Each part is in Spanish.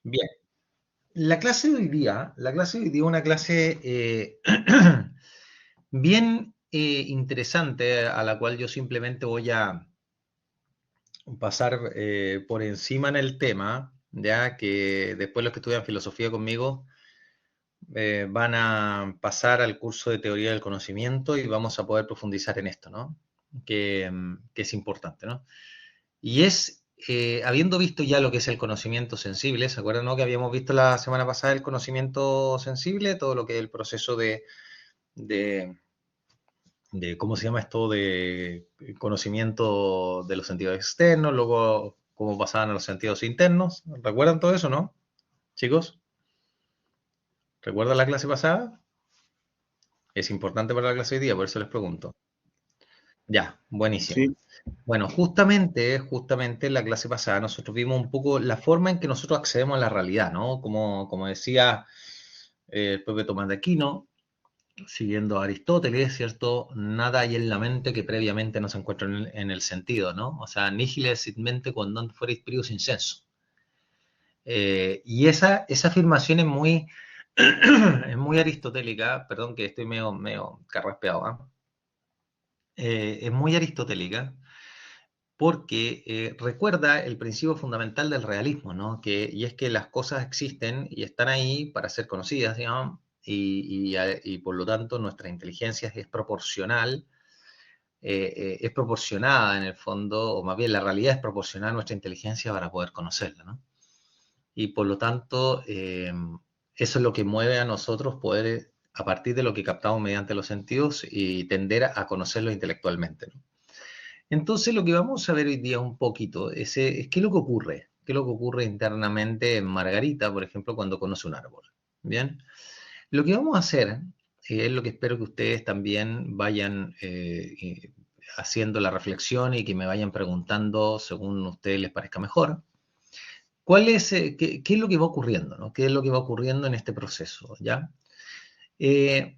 Bien, la clase de hoy día es una clase bien interesante a la cual yo simplemente voy a pasar por encima en el tema, ya que después los que estudian filosofía conmigo van a pasar al curso de teoría del conocimiento y vamos a poder profundizar en esto, ¿no? Que es importante, ¿no? Y es, habiendo visto ya lo que es el conocimiento sensible, ¿se acuerdan, no? Que habíamos visto la semana pasada el conocimiento sensible, todo lo que es el proceso de, de ¿cómo se llama esto? De conocimiento de los sentidos externos, luego cómo pasaban a los sentidos internos. ¿Recuerdan todo eso, no? Chicos, ¿recuerdan la clase pasada? Es importante para la clase de hoy día, por eso les pregunto. Ya, buenísimo. Sí, Bueno, justamente en la clase pasada nosotros vimos un poco la forma en que nosotros accedemos a la realidad, ¿no? Como decía el propio Tomás de Aquino, siguiendo a Aristóteles, ¿cierto? Nada hay en la mente que previamente no se encuentra en el sentido, ¿no? O sea, nihil est mente quod non fuerit prius in sensu. Y esa afirmación es muy aristotélica, perdón que estoy medio carraspeado, ¿ah? Es muy aristotélica porque recuerda el principio fundamental del realismo, ¿no? Y es que las cosas existen y están ahí para ser conocidas, digamos, y por lo tanto nuestra inteligencia es proporcional, es proporcionada en el fondo, o más bien la realidad es proporcional a nuestra inteligencia para poder conocerla, ¿no? Y por lo tanto, eso es lo que mueve a nosotros poder, a partir de lo que captamos mediante los sentidos, y tender a conocerlo intelectualmente, ¿no? Entonces lo que vamos a ver hoy día un poquito es qué es lo que ocurre, qué es lo que ocurre internamente en Margarita, por ejemplo, cuando conoce un árbol. Bien, lo que vamos a hacer es lo que espero que ustedes también vayan haciendo la reflexión y que me vayan preguntando según a ustedes les parezca mejor. ¿Qué es lo que va ocurriendo, ¿no? ¿Qué es lo que va ocurriendo en este proceso? ¿Ya? Eh,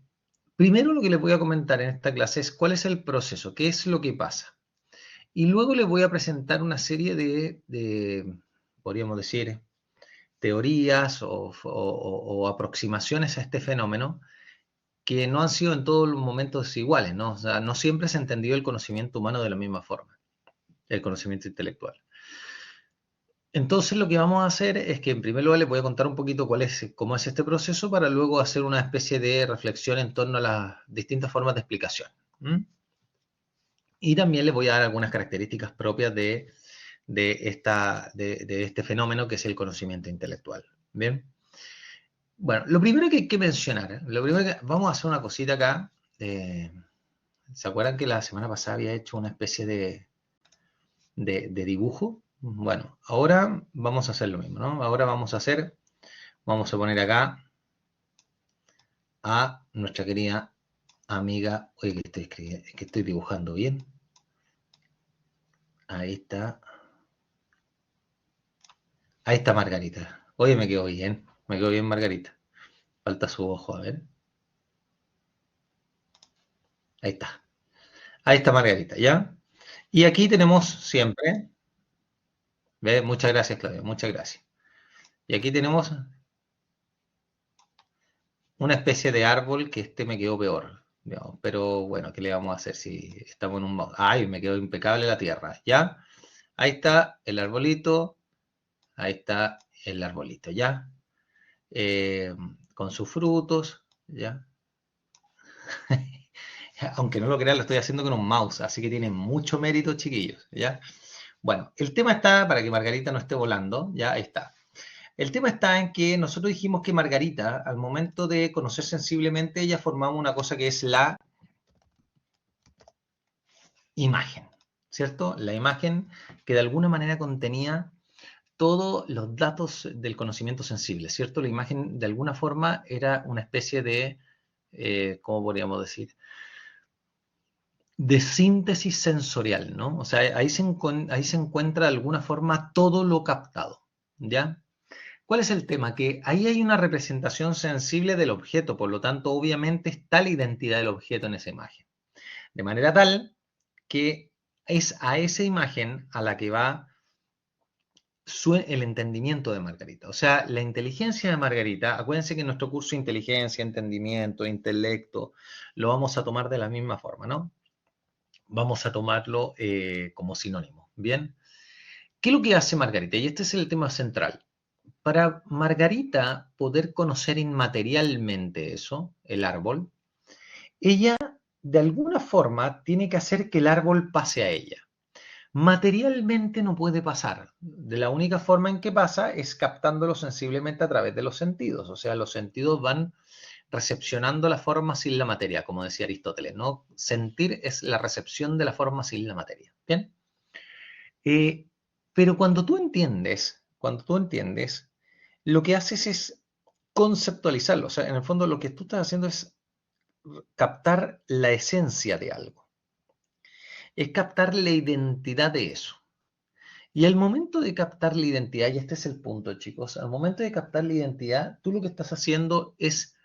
Primero lo que les voy a comentar en esta clase es cuál es el proceso, qué es lo que pasa. Y luego les voy a presentar una serie podríamos decir, teorías o aproximaciones a este fenómeno que no han sido en todos los momentos iguales, ¿no? O sea, no siempre se ha entendido el conocimiento humano de la misma forma, el conocimiento intelectual. Entonces lo que vamos a hacer es que en primer lugar les voy a contar un poquito cómo es este proceso para luego hacer una especie de reflexión en torno a las distintas formas de explicación. ¿Mm? Y también les voy a dar algunas características propias de este fenómeno que es el conocimiento intelectual. Bien. Bueno, lo primero que hay que mencionar, vamos a hacer una cosita acá. ¿Se acuerdan que la semana pasada había hecho una especie de dibujo? Bueno, ahora vamos a hacer lo mismo, ¿no? Ahora vamos a poner acá a nuestra querida amiga, oye, que estoy dibujando bien. Ahí está. Ahí está Margarita. Oye, me quedó bien Margarita. Falta su ojo, a ver. Ahí está. Ahí está Margarita, ¿ya? Y aquí tenemos siempre, ¿ve? Muchas gracias, Claudia, muchas gracias. Y aquí tenemos una especie de árbol que este me quedó peor, digamos, pero bueno, ¿qué le vamos a hacer si estamos en un mouse? Ay, me quedó impecable la tierra, ¿ya? Ahí está el arbolito, ahí está el arbolito, ¿ya? Eh, con sus frutos, ¿ya? Aunque no lo crean, lo estoy haciendo con un mouse, así que tiene mucho mérito, chiquillos, ¿ya? Bueno, el tema está, para que Margarita no esté volando, ya ahí está. El tema está en que nosotros dijimos que Margarita, al momento de conocer sensiblemente, ella formaba una cosa que es la imagen, ¿cierto? La imagen que de alguna manera contenía todos los datos del conocimiento sensible, ¿cierto? La imagen de alguna forma era una especie ¿cómo podríamos decir? De síntesis sensorial, ¿no? O sea, ahí se encuentra de alguna forma todo lo captado, ¿ya? ¿Cuál es el tema? Que ahí hay una representación sensible del objeto, por lo tanto, obviamente está la identidad del objeto en esa imagen. De manera tal que es a esa imagen a la que va el entendimiento de Margarita. O sea, la inteligencia de Margarita, acuérdense que en nuestro curso de inteligencia, entendimiento, intelecto, lo vamos a tomar de la misma forma, ¿no? Vamos a tomarlo como sinónimo. Bien, ¿qué es lo que hace Margarita? Y este es el tema central. Para Margarita poder conocer inmaterialmente eso, el árbol, ella de alguna forma tiene que hacer que el árbol pase a ella. Materialmente no puede pasar. De la única forma en que pasa es captándolo sensiblemente a través de los sentidos. O sea, los sentidos van recepcionando la forma sin la materia, como decía Aristóteles, ¿no? Sentir es la recepción de la forma sin la materia. ¿Bien? Eh, pero cuando tú entiendes, lo que haces es conceptualizarlo. O sea, en el fondo lo que tú estás haciendo es captar la esencia de algo. Es captar la identidad de eso. Y al momento de captar la identidad, y este es el punto, chicos, al momento de captar la identidad, tú lo que estás haciendo es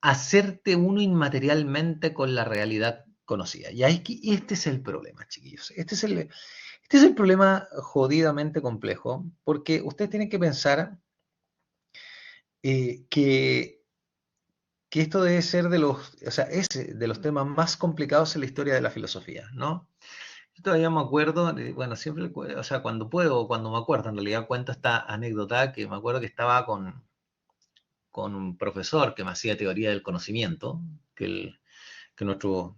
hacerte uno inmaterialmente con la realidad conocida. Y este es el problema, chiquillos. Este es el problema jodidamente complejo, porque ustedes tienen que pensar que esto debe ser de los, o sea, es de los temas más complicados en la historia de la filosofía, ¿no? Yo todavía me acuerdo, bueno, siempre, o sea, cuando puedo, cuando me acuerdo, en realidad cuento esta anécdota que me acuerdo que estaba con un profesor que me hacía teoría del conocimiento, que nuestro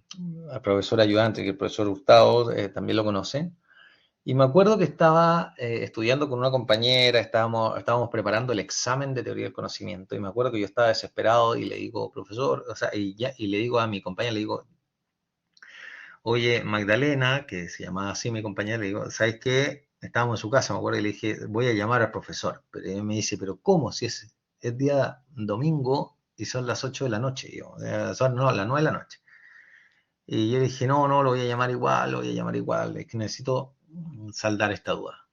profesor ayudante, que el profesor Gustavo también lo conoce. Y me acuerdo que estaba estudiando con una compañera, estábamos preparando el examen de teoría del conocimiento, y me acuerdo que yo estaba desesperado y le digo, profesor, o sea, y le digo a mi compañera, le digo, oye, Magdalena, que se llamaba así mi compañera, le digo, ¿sabes qué? Estábamos en su casa, me acuerdo, y le dije, voy a llamar al profesor. Pero él me dice, ¿pero cómo? Si es día domingo y son las 8 de la noche, digo, son no, las 9 de la noche. Y yo dije, no, no, lo voy a llamar igual, lo voy a llamar igual, es que necesito saldar esta duda.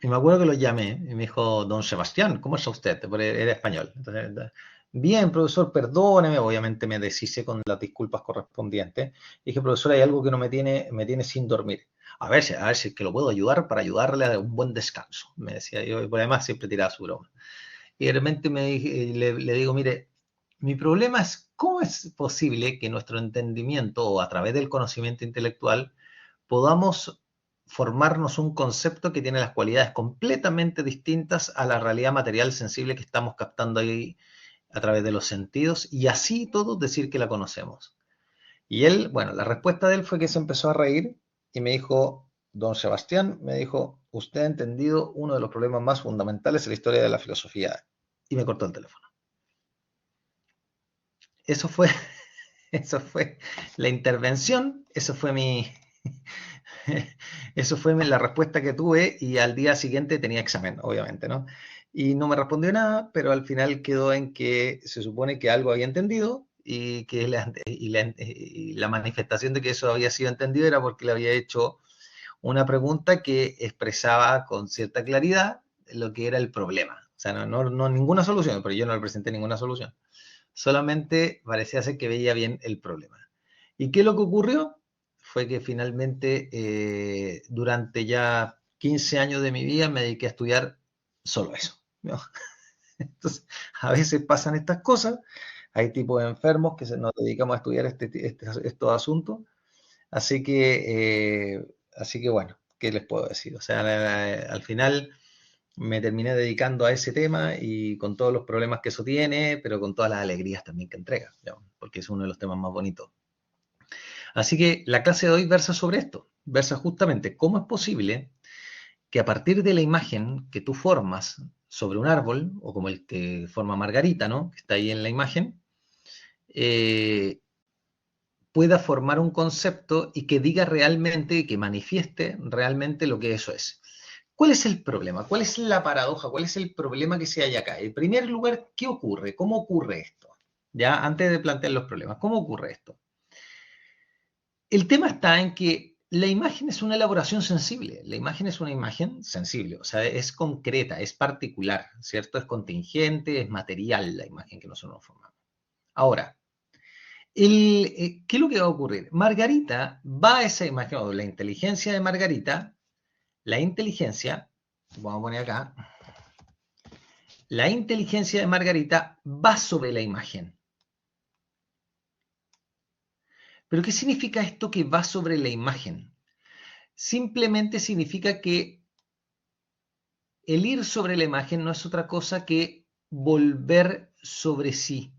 Y me acuerdo que lo llamé y me dijo, don Sebastián, ¿cómo está usted? Porque era español. Entonces, bien, profesor, perdóneme. Obviamente me deshice con las disculpas correspondientes. Y dije, profesor, hay algo que no me tiene sin dormir. A ver si es que lo puedo ayudar para ayudarle a un buen descanso. Me decía yo, y por además siempre tiraba su broma. Y de repente le digo, mire, mi problema es cómo es posible que nuestro entendimiento o a través del conocimiento intelectual podamos formarnos un concepto que tiene las cualidades completamente distintas a la realidad material sensible que estamos captando ahí a través de los sentidos y así todos decir que la conocemos. Y él, bueno, la respuesta de él fue que se empezó a reír y me dijo, don Sebastián, me dijo, usted ha entendido uno de los problemas más fundamentales en la historia de la filosofía. Y me cortó el teléfono. Eso fue, eso fue la intervención, eso fue la respuesta que tuve y al día siguiente tenía examen, obviamente, ¿no? Y no me respondió nada, pero al final quedó en que se supone que algo había entendido y que y la manifestación de que eso había sido entendido era porque le había hecho una pregunta que expresaba con cierta claridad lo que era el problema. O sea, no ninguna solución, pero yo no le presenté ninguna solución. Solamente parecía ser que veía bien el problema. ¿Y qué es lo que ocurrió? Fue que finalmente durante ya 15 años de mi vida me dediqué a estudiar solo eso, ¿no? Entonces, a veces pasan estas cosas, hay tipos de enfermos que nos dedicamos a estudiar estos asuntos, así que bueno, ¿qué les puedo decir? O sea, al final me terminé dedicando a ese tema y con todos los problemas que eso tiene, pero con todas las alegrías también que entrega, ¿no? Porque es uno de los temas más bonitos. Así que la clase de hoy versa sobre esto, versa justamente cómo es posible que a partir de la imagen que tú formas sobre un árbol, o como el que forma Margarita, ¿no? Que está ahí en la imagen, eh, pueda formar un concepto y que diga realmente, que manifieste realmente lo que eso es. ¿Cuál es el problema? ¿Cuál es la paradoja? ¿Cuál es el problema que se hay acá? En primer lugar, ¿qué ocurre? ¿Cómo ocurre esto? Ya, antes de plantear los problemas, ¿cómo ocurre esto? El tema está en que la imagen es una elaboración sensible. La imagen es una imagen sensible, o sea, es concreta, es particular, ¿cierto? Es contingente, es material la imagen que nosotros nos formamos. Ahora, ¿qué es lo que va a ocurrir? Margarita va a esa imagen, o la inteligencia de Margarita, la inteligencia vamos a poner acá, la inteligencia de Margarita va sobre la imagen. ¿Pero qué significa esto que va sobre la imagen? Simplemente significa que el ir sobre la imagen no es otra cosa que volver sobre sí.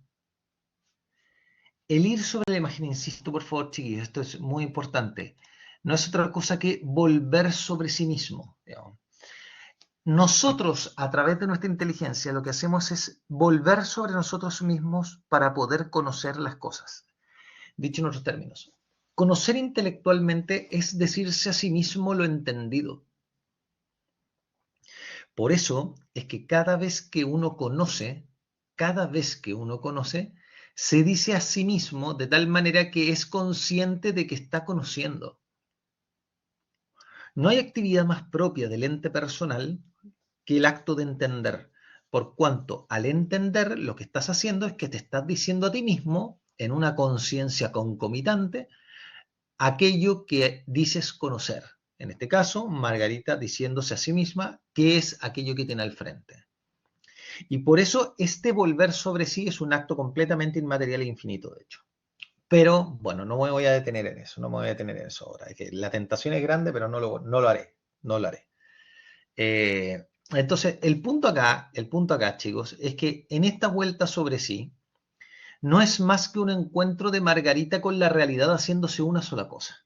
El ir sobre la imagen, insisto por favor, chiquillos, esto es muy importante, no es otra cosa que volver sobre sí mismo. Digamos. Nosotros, a través de nuestra inteligencia, lo que hacemos es volver sobre nosotros mismos para poder conocer las cosas. Dicho en otros términos, conocer intelectualmente es decirse a sí mismo lo entendido. Por eso es que cada vez que uno conoce, se dice a sí mismo de tal manera que es consciente de que está conociendo. No hay actividad más propia del ente personal que el acto de entender, por cuanto al entender lo que estás haciendo es que te estás diciendo a ti mismo, en una conciencia concomitante, aquello que dices conocer. En este caso, Margarita diciéndose a sí misma qué es aquello que tiene al frente. Y por eso este volver sobre sí es un acto completamente inmaterial e infinito, de hecho. Pero, bueno, no me voy a detener en eso, no me voy a detener en eso ahora. Es que la tentación es grande, pero no lo haré, no lo haré. Entonces, el punto acá, chicos, es que en esta vuelta sobre sí, no es más que un encuentro de Margarita con la realidad haciéndose una sola cosa.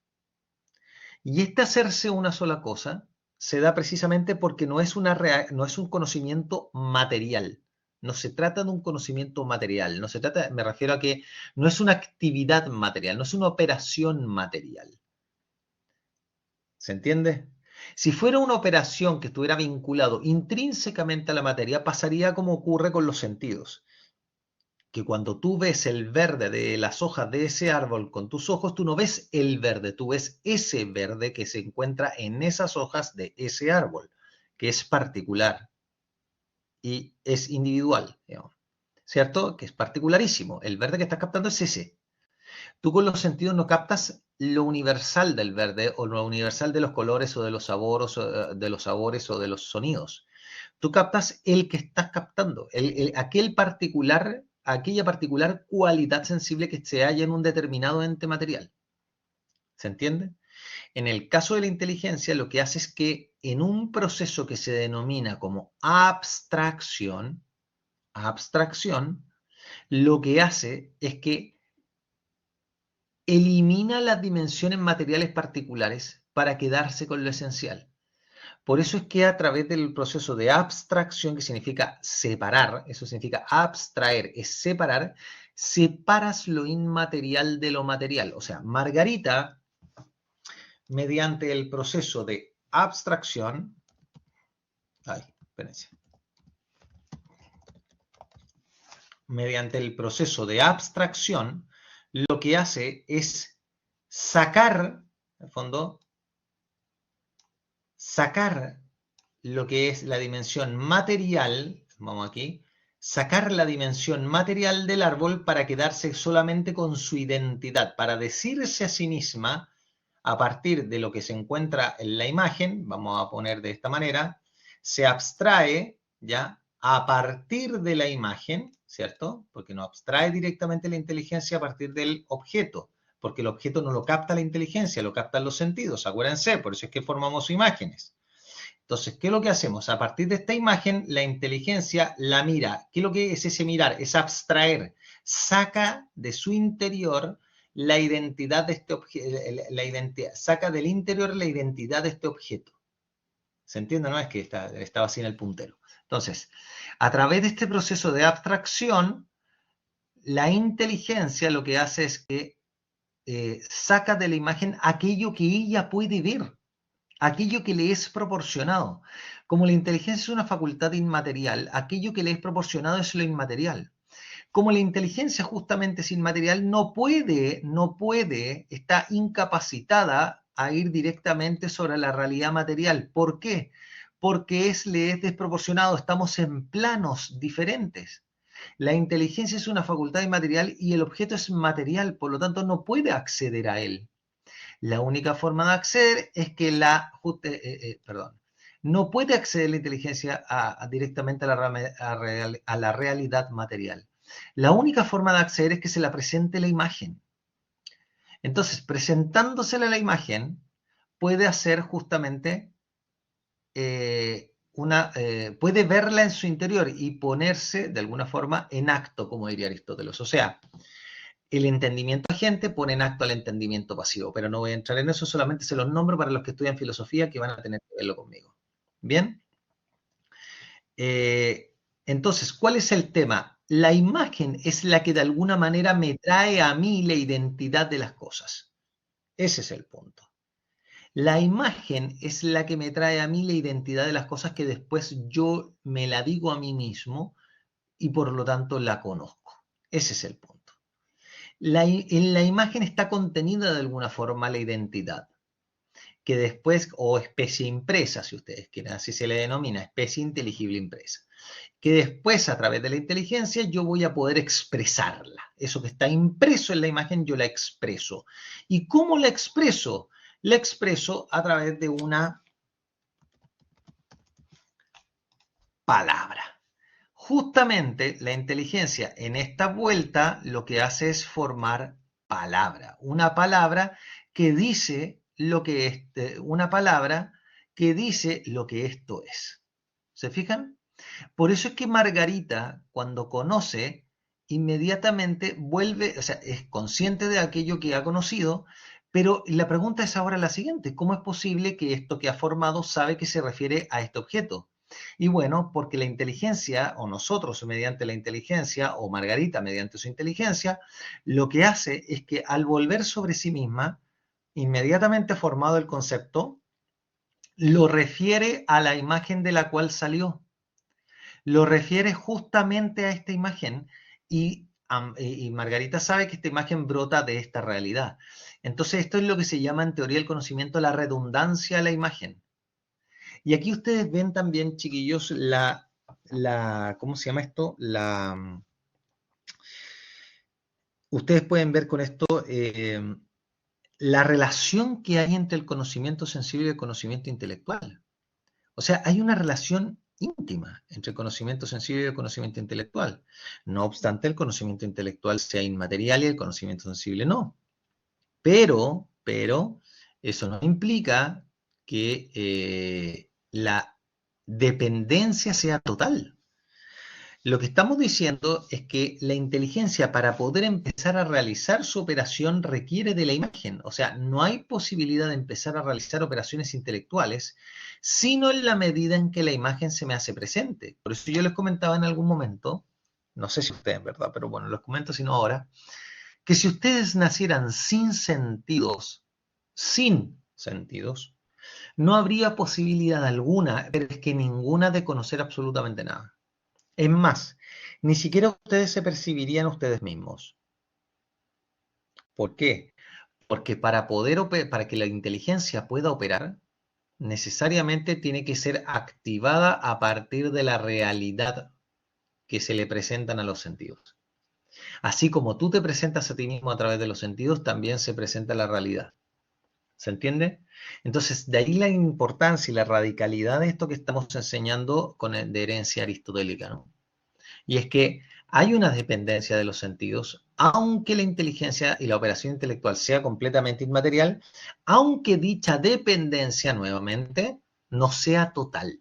Y este hacerse una sola cosa se da precisamente porque no es un conocimiento material. No se trata de un conocimiento material. No se trata, me refiero a que no es una actividad material, no es una operación material. ¿Se entiende? Si fuera una operación que estuviera vinculado intrínsecamente a la materia, pasaría como ocurre con los sentidos. Que cuando tú ves el verde de las hojas de ese árbol con tus ojos, tú no ves el verde, tú ves ese verde que se encuentra en esas hojas de ese árbol, que es particular y es individual, digamos, ¿cierto? Que es particularísimo. El verde que estás captando es ese. Tú con los sentidos no captas lo universal del verde o lo universal de los colores o de los sabores o de los sonidos. Tú captas el que estás captando, aquella particular cualidad sensible que se halla en un determinado ente material. ¿Se entiende? En el caso de la inteligencia, lo que hace es que en un proceso que se denomina como abstracción, lo que hace es que elimina las dimensiones materiales particulares para quedarse con lo esencial. Por eso es que a través del proceso de abstracción, que significa separar, eso significa abstraer, es separar, separas lo inmaterial de lo material. O sea, Margarita, mediante el proceso de abstracción, espérense, mediante el proceso de abstracción, lo que hace es sacar, en el fondo, sacar lo que es la dimensión material, vamos aquí, sacar la dimensión material del árbol para quedarse solamente con su identidad, para decirse a sí misma, a partir de lo que se encuentra en la imagen, vamos a poner de esta manera, se abstrae, ¿ya? A partir de la imagen, ¿cierto? Porque no abstrae directamente la inteligencia a partir del objeto, porque el objeto no lo capta la inteligencia, lo captan los sentidos, acuérdense, por eso es que formamos imágenes. Entonces, ¿qué es lo que hacemos? A partir de esta imagen, la inteligencia la mira. ¿Qué es lo que es ese mirar? Es abstraer. Saca de su interior la identidad de este objeto, saca del interior la identidad de este objeto. ¿Se entiende? No es que estaba así en el puntero. Entonces, a través de este proceso de abstracción, la inteligencia lo que hace es que saca de la imagen aquello que ella puede ver, aquello que le es proporcionado. Como la inteligencia es una facultad inmaterial, aquello que le es proporcionado es lo inmaterial. Como la inteligencia justamente es inmaterial, no puede, está incapacitada a ir directamente sobre la realidad material. ¿Por qué? Porque le es desproporcionado, estamos en planos diferentes. La inteligencia es una facultad inmaterial y el objeto es material, por lo tanto no puede acceder a él. La única forma de acceder es que no puede acceder la inteligencia directamente a la realidad material. La única forma de acceder es que se la presente la imagen. Entonces, presentándosele la imagen, puede hacer justamente puede verla en su interior y ponerse de alguna forma en acto, como diría Aristóteles. O sea, el entendimiento agente pone en acto al entendimiento pasivo, pero no voy a entrar en eso, solamente se los nombro para los que estudian filosofía que van a tener que verlo conmigo. Bien. Entonces, ¿cuál es el tema? La imagen es la que de alguna manera me trae a mí la identidad de las cosas. Ese es el punto. La imagen es la que me trae a mí la identidad de las cosas que después yo me la digo a mí mismo y por lo tanto la conozco. Ese es el punto. En la imagen está contenida de alguna forma la identidad, que después, o especie impresa, si ustedes quieren, así se le denomina, especie inteligible impresa, que después a través de la inteligencia yo voy a poder expresarla. Eso que está impreso en la imagen yo la expreso. ¿Y cómo la expreso? La expreso a través de una palabra. Justamente la inteligencia en esta vuelta lo que hace es formar palabra. Una palabra que dice lo que una palabra que dice lo que esto es. ¿Se fijan? Por eso es que Margarita, cuando conoce, inmediatamente vuelve, o sea, es consciente de aquello que ha conocido, pero la pregunta es ahora la siguiente: ¿cómo es posible que esto que ha formado sabe que se refiere a este objeto? Y bueno, porque la inteligencia, o nosotros mediante la inteligencia, o Margarita mediante su inteligencia, lo que hace es que al volver sobre sí misma, inmediatamente formado el concepto, lo refiere a la imagen de la cual salió. Lo refiere justamente a esta imagen y Margarita sabe que esta imagen brota de esta realidad. Entonces esto es lo que se llama en teoría del conocimiento la redundancia de la imagen. Y aquí ustedes ven también, chiquillos, ¿cómo se llama esto? Ustedes pueden ver con esto la relación que hay entre el conocimiento sensible y el conocimiento intelectual. O sea, hay una relación íntima entre el conocimiento sensible y el conocimiento intelectual. No obstante, el conocimiento intelectual sea inmaterial y el conocimiento sensible no. Pero eso no implica que la dependencia sea total. Lo que estamos diciendo es que la inteligencia, para poder empezar a realizar su operación, requiere de la imagen. O sea, no hay posibilidad de empezar a realizar operaciones intelectuales, sino en la medida en que la imagen se me hace presente. Por eso yo les comentaba en algún momento, no sé si ustedes, ¿verdad? Pero bueno, los comento sino ahora, que si ustedes nacieran sin sentidos, no habría posibilidad alguna, pero es que ninguna, de conocer absolutamente nada. Es más, ni siquiera ustedes se percibirían ustedes mismos. ¿Por qué? Porque para que la inteligencia pueda operar, necesariamente tiene que ser activada a partir de la realidad que se le presentan a los sentidos. Así como tú te presentas a ti mismo a través de los sentidos, también se presenta la realidad. ¿Se entiende? Entonces, de ahí la importancia y la radicalidad de esto que estamos enseñando de herencia aristotélica, ¿no? Y es que hay una dependencia de los sentidos, aunque la inteligencia y la operación intelectual sea completamente inmaterial, aunque dicha dependencia, nuevamente, no sea total.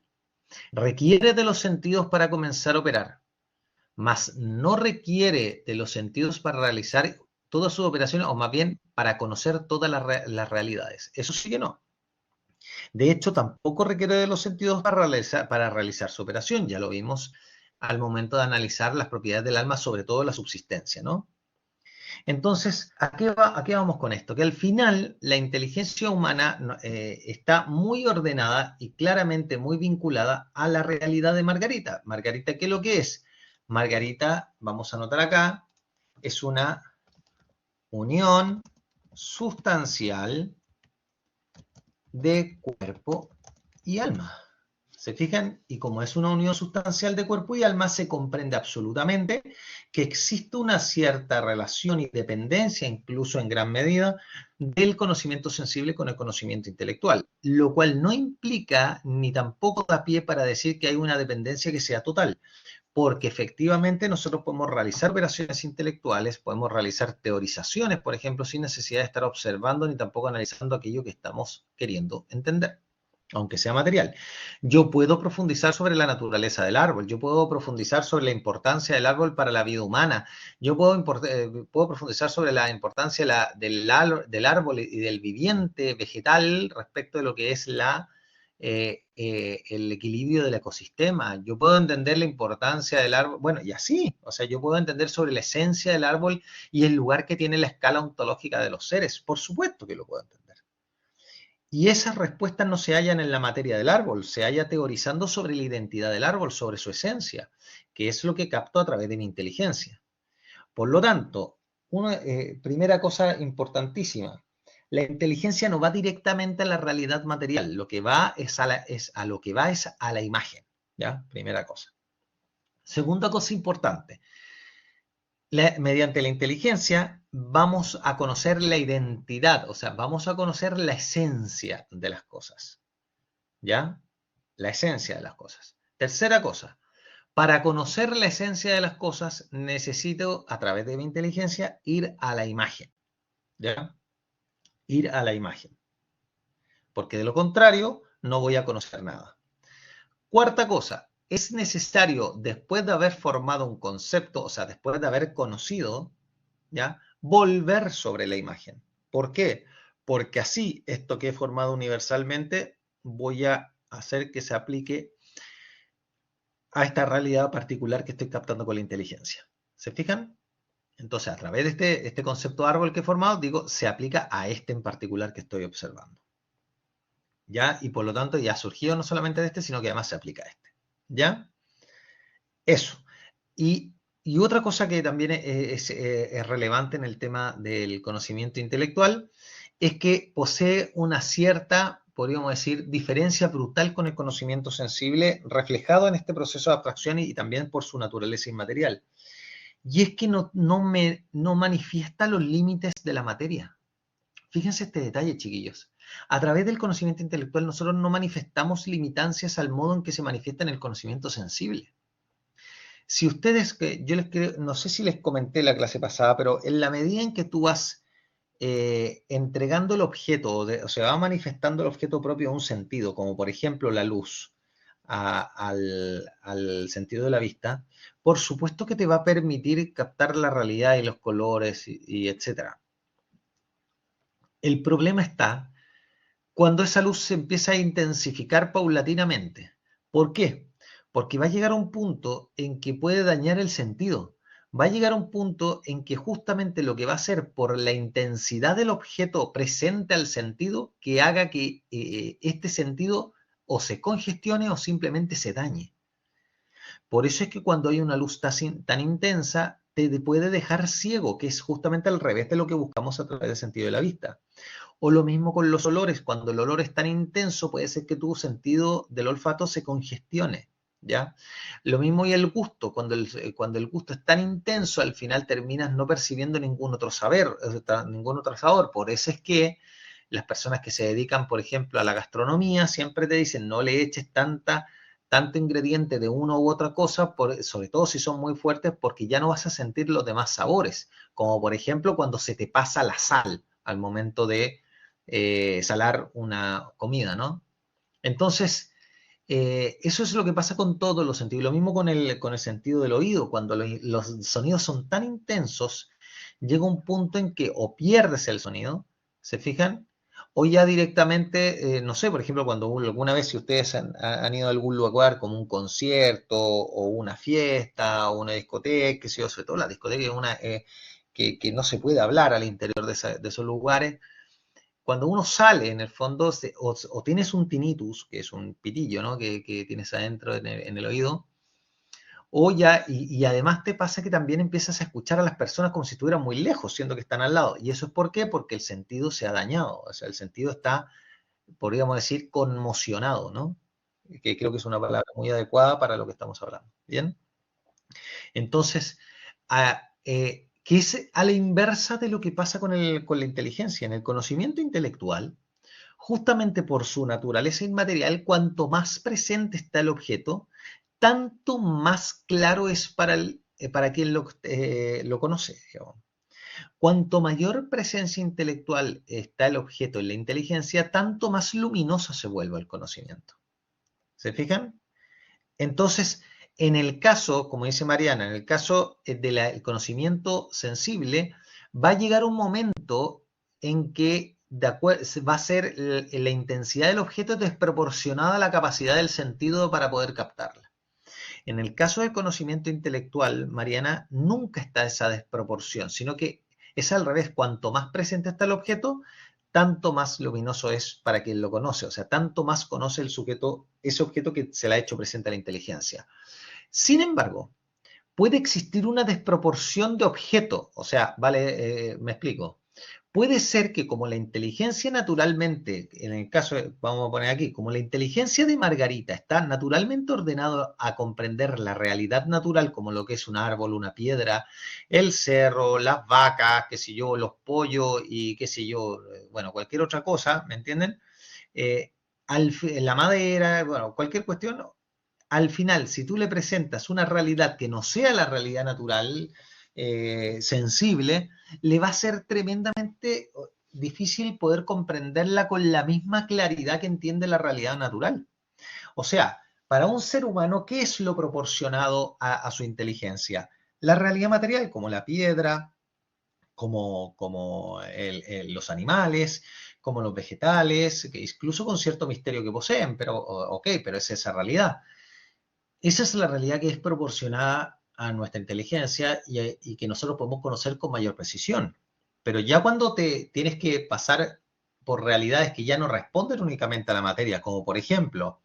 Requiere de los sentidos para comenzar a operar, mas no requiere de los sentidos para realizar todas sus operaciones, o más bien para conocer todas las realidades. Eso sí que no. De hecho, tampoco requiere de los sentidos para realizar su operación. Ya lo vimos al momento de analizar las propiedades del alma, sobre todo la subsistencia, ¿no? Entonces, ¿a qué vamos con esto? Que al final la inteligencia humana está muy ordenada y claramente muy vinculada a la realidad de Margarita. Margarita, ¿qué es lo que es? Margarita, vamos a anotar acá, es una unión sustancial de cuerpo y alma. ¿Se fijan? Y como es una unión sustancial de cuerpo y alma, se comprende absolutamente que existe una cierta relación y dependencia, incluso en gran medida, del conocimiento sensible con el conocimiento intelectual, lo cual no implica ni tampoco da pie para decir que hay una dependencia que sea total, porque efectivamente nosotros podemos realizar operaciones intelectuales, podemos realizar teorizaciones, por ejemplo, sin necesidad de estar observando ni tampoco analizando aquello que estamos queriendo entender, aunque sea material. Yo puedo profundizar sobre la naturaleza del árbol, yo puedo profundizar sobre la importancia del árbol para la vida humana, yo puedo profundizar sobre la importancia del árbol y del viviente vegetal respecto de lo que es el equilibrio del ecosistema. Yo puedo entender la importancia del árbol, bueno, y así, o sea, yo puedo entender sobre la esencia del árbol y el lugar que tiene la escala ontológica de los seres. Por supuesto que lo puedo entender. Y esas respuestas no se hallan en la materia del árbol, se halla teorizando sobre la identidad del árbol, sobre su esencia, que es lo que capto a través de mi inteligencia. Por lo tanto, primera cosa importantísima, la inteligencia no va directamente a la realidad material, lo que va es a la imagen, ¿ya? Primera cosa. Segunda cosa importante, mediante la inteligencia vamos a conocer la identidad, o sea, vamos a conocer la esencia de las cosas, ¿ya? La esencia de las cosas. Tercera cosa, para conocer la esencia de las cosas necesito, a través de mi inteligencia, ir a la imagen, ¿ya? Ir a la imagen, porque de lo contrario no voy a conocer nada. Cuarta cosa, es necesario, después de haber formado un concepto, o sea, después de haber conocido, ¿ya? Volver sobre la imagen. ¿Por qué? Porque así, esto que he formado universalmente, voy a hacer que se aplique a esta realidad particular que estoy captando con la inteligencia. ¿Se fijan? Entonces, a través de este concepto de árbol que he formado, digo, se aplica a este en particular que estoy observando. ¿Ya? Y por lo tanto, ya ha surgido no solamente de este, sino que además se aplica a este. ¿Ya? Eso. Y otra cosa que también es relevante en el tema del conocimiento intelectual es que posee una cierta, podríamos decir, diferencia brutal con el conocimiento sensible reflejado en este proceso de abstracción y también por su naturaleza inmaterial. Y es que no manifiesta los límites de la materia. Fíjense este detalle, chiquillos. A través del conocimiento intelectual nosotros no manifestamos limitancias al modo en que se manifiesta en el conocimiento sensible. Si ustedes, yo no sé si les comenté la clase pasada, pero en la medida en que tú vas entregando el objeto, o sea, va manifestando el objeto propio a un sentido, como por ejemplo la luz al sentido de la vista, por supuesto que te va a permitir captar la realidad y los colores y etcétera. El problema está cuando esa luz se empieza a intensificar paulatinamente. ¿Por qué? Porque va a llegar a un punto en que puede dañar el sentido. Va a llegar a un punto en que justamente lo que va a hacer por la intensidad del objeto presente al sentido que haga que este sentido o se congestione o simplemente se dañe. Por eso es que cuando hay una luz tan intensa, te puede dejar ciego, que es justamente al revés de lo que buscamos a través del sentido de la vista. O lo mismo con los olores, cuando el olor es tan intenso, puede ser que tu sentido del olfato se congestione, ¿ya? Lo mismo y el gusto, cuando el gusto es tan intenso, al final terminas no percibiendo ningún otro saber, ningún otro sabor. Por eso es que las personas que se dedican, por ejemplo, a la gastronomía, siempre te dicen no le eches tanto ingrediente de una u otra cosa, sobre todo si son muy fuertes, porque ya no vas a sentir los demás sabores, como por ejemplo cuando se te pasa la sal al momento de salar una comida, ¿no? Entonces, eso es lo que pasa con todos los sentidos. Lo mismo con el sentido del oído. Cuando los sonidos son tan intensos, llega un punto en que o pierdes el sonido, ¿se fijan? O ya directamente, no sé, por ejemplo, cuando alguna vez si ustedes han ido a algún lugar como un concierto o una fiesta o una discoteca, que sé yo, sobre todo la discoteca es una que no se puede hablar al interior de esos lugares, cuando uno sale, en el fondo, o tienes un tinnitus, que es un pitillo, ¿no? que tienes adentro en el oído, o ya, y además te pasa que también empiezas a escuchar a las personas como si estuvieran muy lejos, siendo que están al lado. ¿Y eso es por qué? Porque el sentido se ha dañado, o sea, el sentido está, podríamos decir, conmocionado, ¿no? que creo que es una palabra muy adecuada para lo que estamos hablando. ¿Bien? Entonces, que es a la inversa de lo que pasa con la inteligencia. En el conocimiento intelectual, justamente por su naturaleza inmaterial, cuanto más presente está el objeto, tanto más claro es para quien lo conoce, digamos. Cuanto mayor presencia intelectual está el objeto en la inteligencia, tanto más luminoso se vuelve el conocimiento. ¿Se fijan? Entonces, en el caso, como dice Mariana, en el caso del conocimiento sensible, va a llegar un momento en que va a ser la intensidad del objeto desproporcionada a la capacidad del sentido para poder captarla. En el caso del conocimiento intelectual, Mariana, nunca está esa desproporción, sino que es al revés. Cuanto más presente está el objeto, tanto más luminoso es para quien lo conoce. O sea, tanto más conoce el sujeto ese objeto que se le ha hecho presente a la inteligencia. Sin embargo, puede existir una desproporción de objeto. O sea, vale, me explico. Puede ser que como la inteligencia naturalmente, en el caso, vamos a poner aquí, como la inteligencia de Margarita está naturalmente ordenada a comprender la realidad natural como lo que es un árbol, una piedra, el cerro, las vacas, qué sé yo, los pollos y qué sé yo, bueno, cualquier otra cosa, ¿me entienden? Eh, la madera, bueno, cualquier cuestión, al final, si tú le presentas una realidad que no sea la realidad natural, sensible, le va a ser tremendamente difícil poder comprenderla con la misma claridad que entiende la realidad natural. O sea, para un ser humano, ¿qué es lo proporcionado a su inteligencia? La realidad material, como la piedra, como los animales, como los vegetales, que incluso con cierto misterio que poseen, pero ok, pero es esa realidad. Esa es la realidad que es proporcionada a nuestra inteligencia y que nosotros podemos conocer con mayor precisión. Pero ya cuando te tienes que pasar por realidades que ya no responden únicamente a la materia, como por ejemplo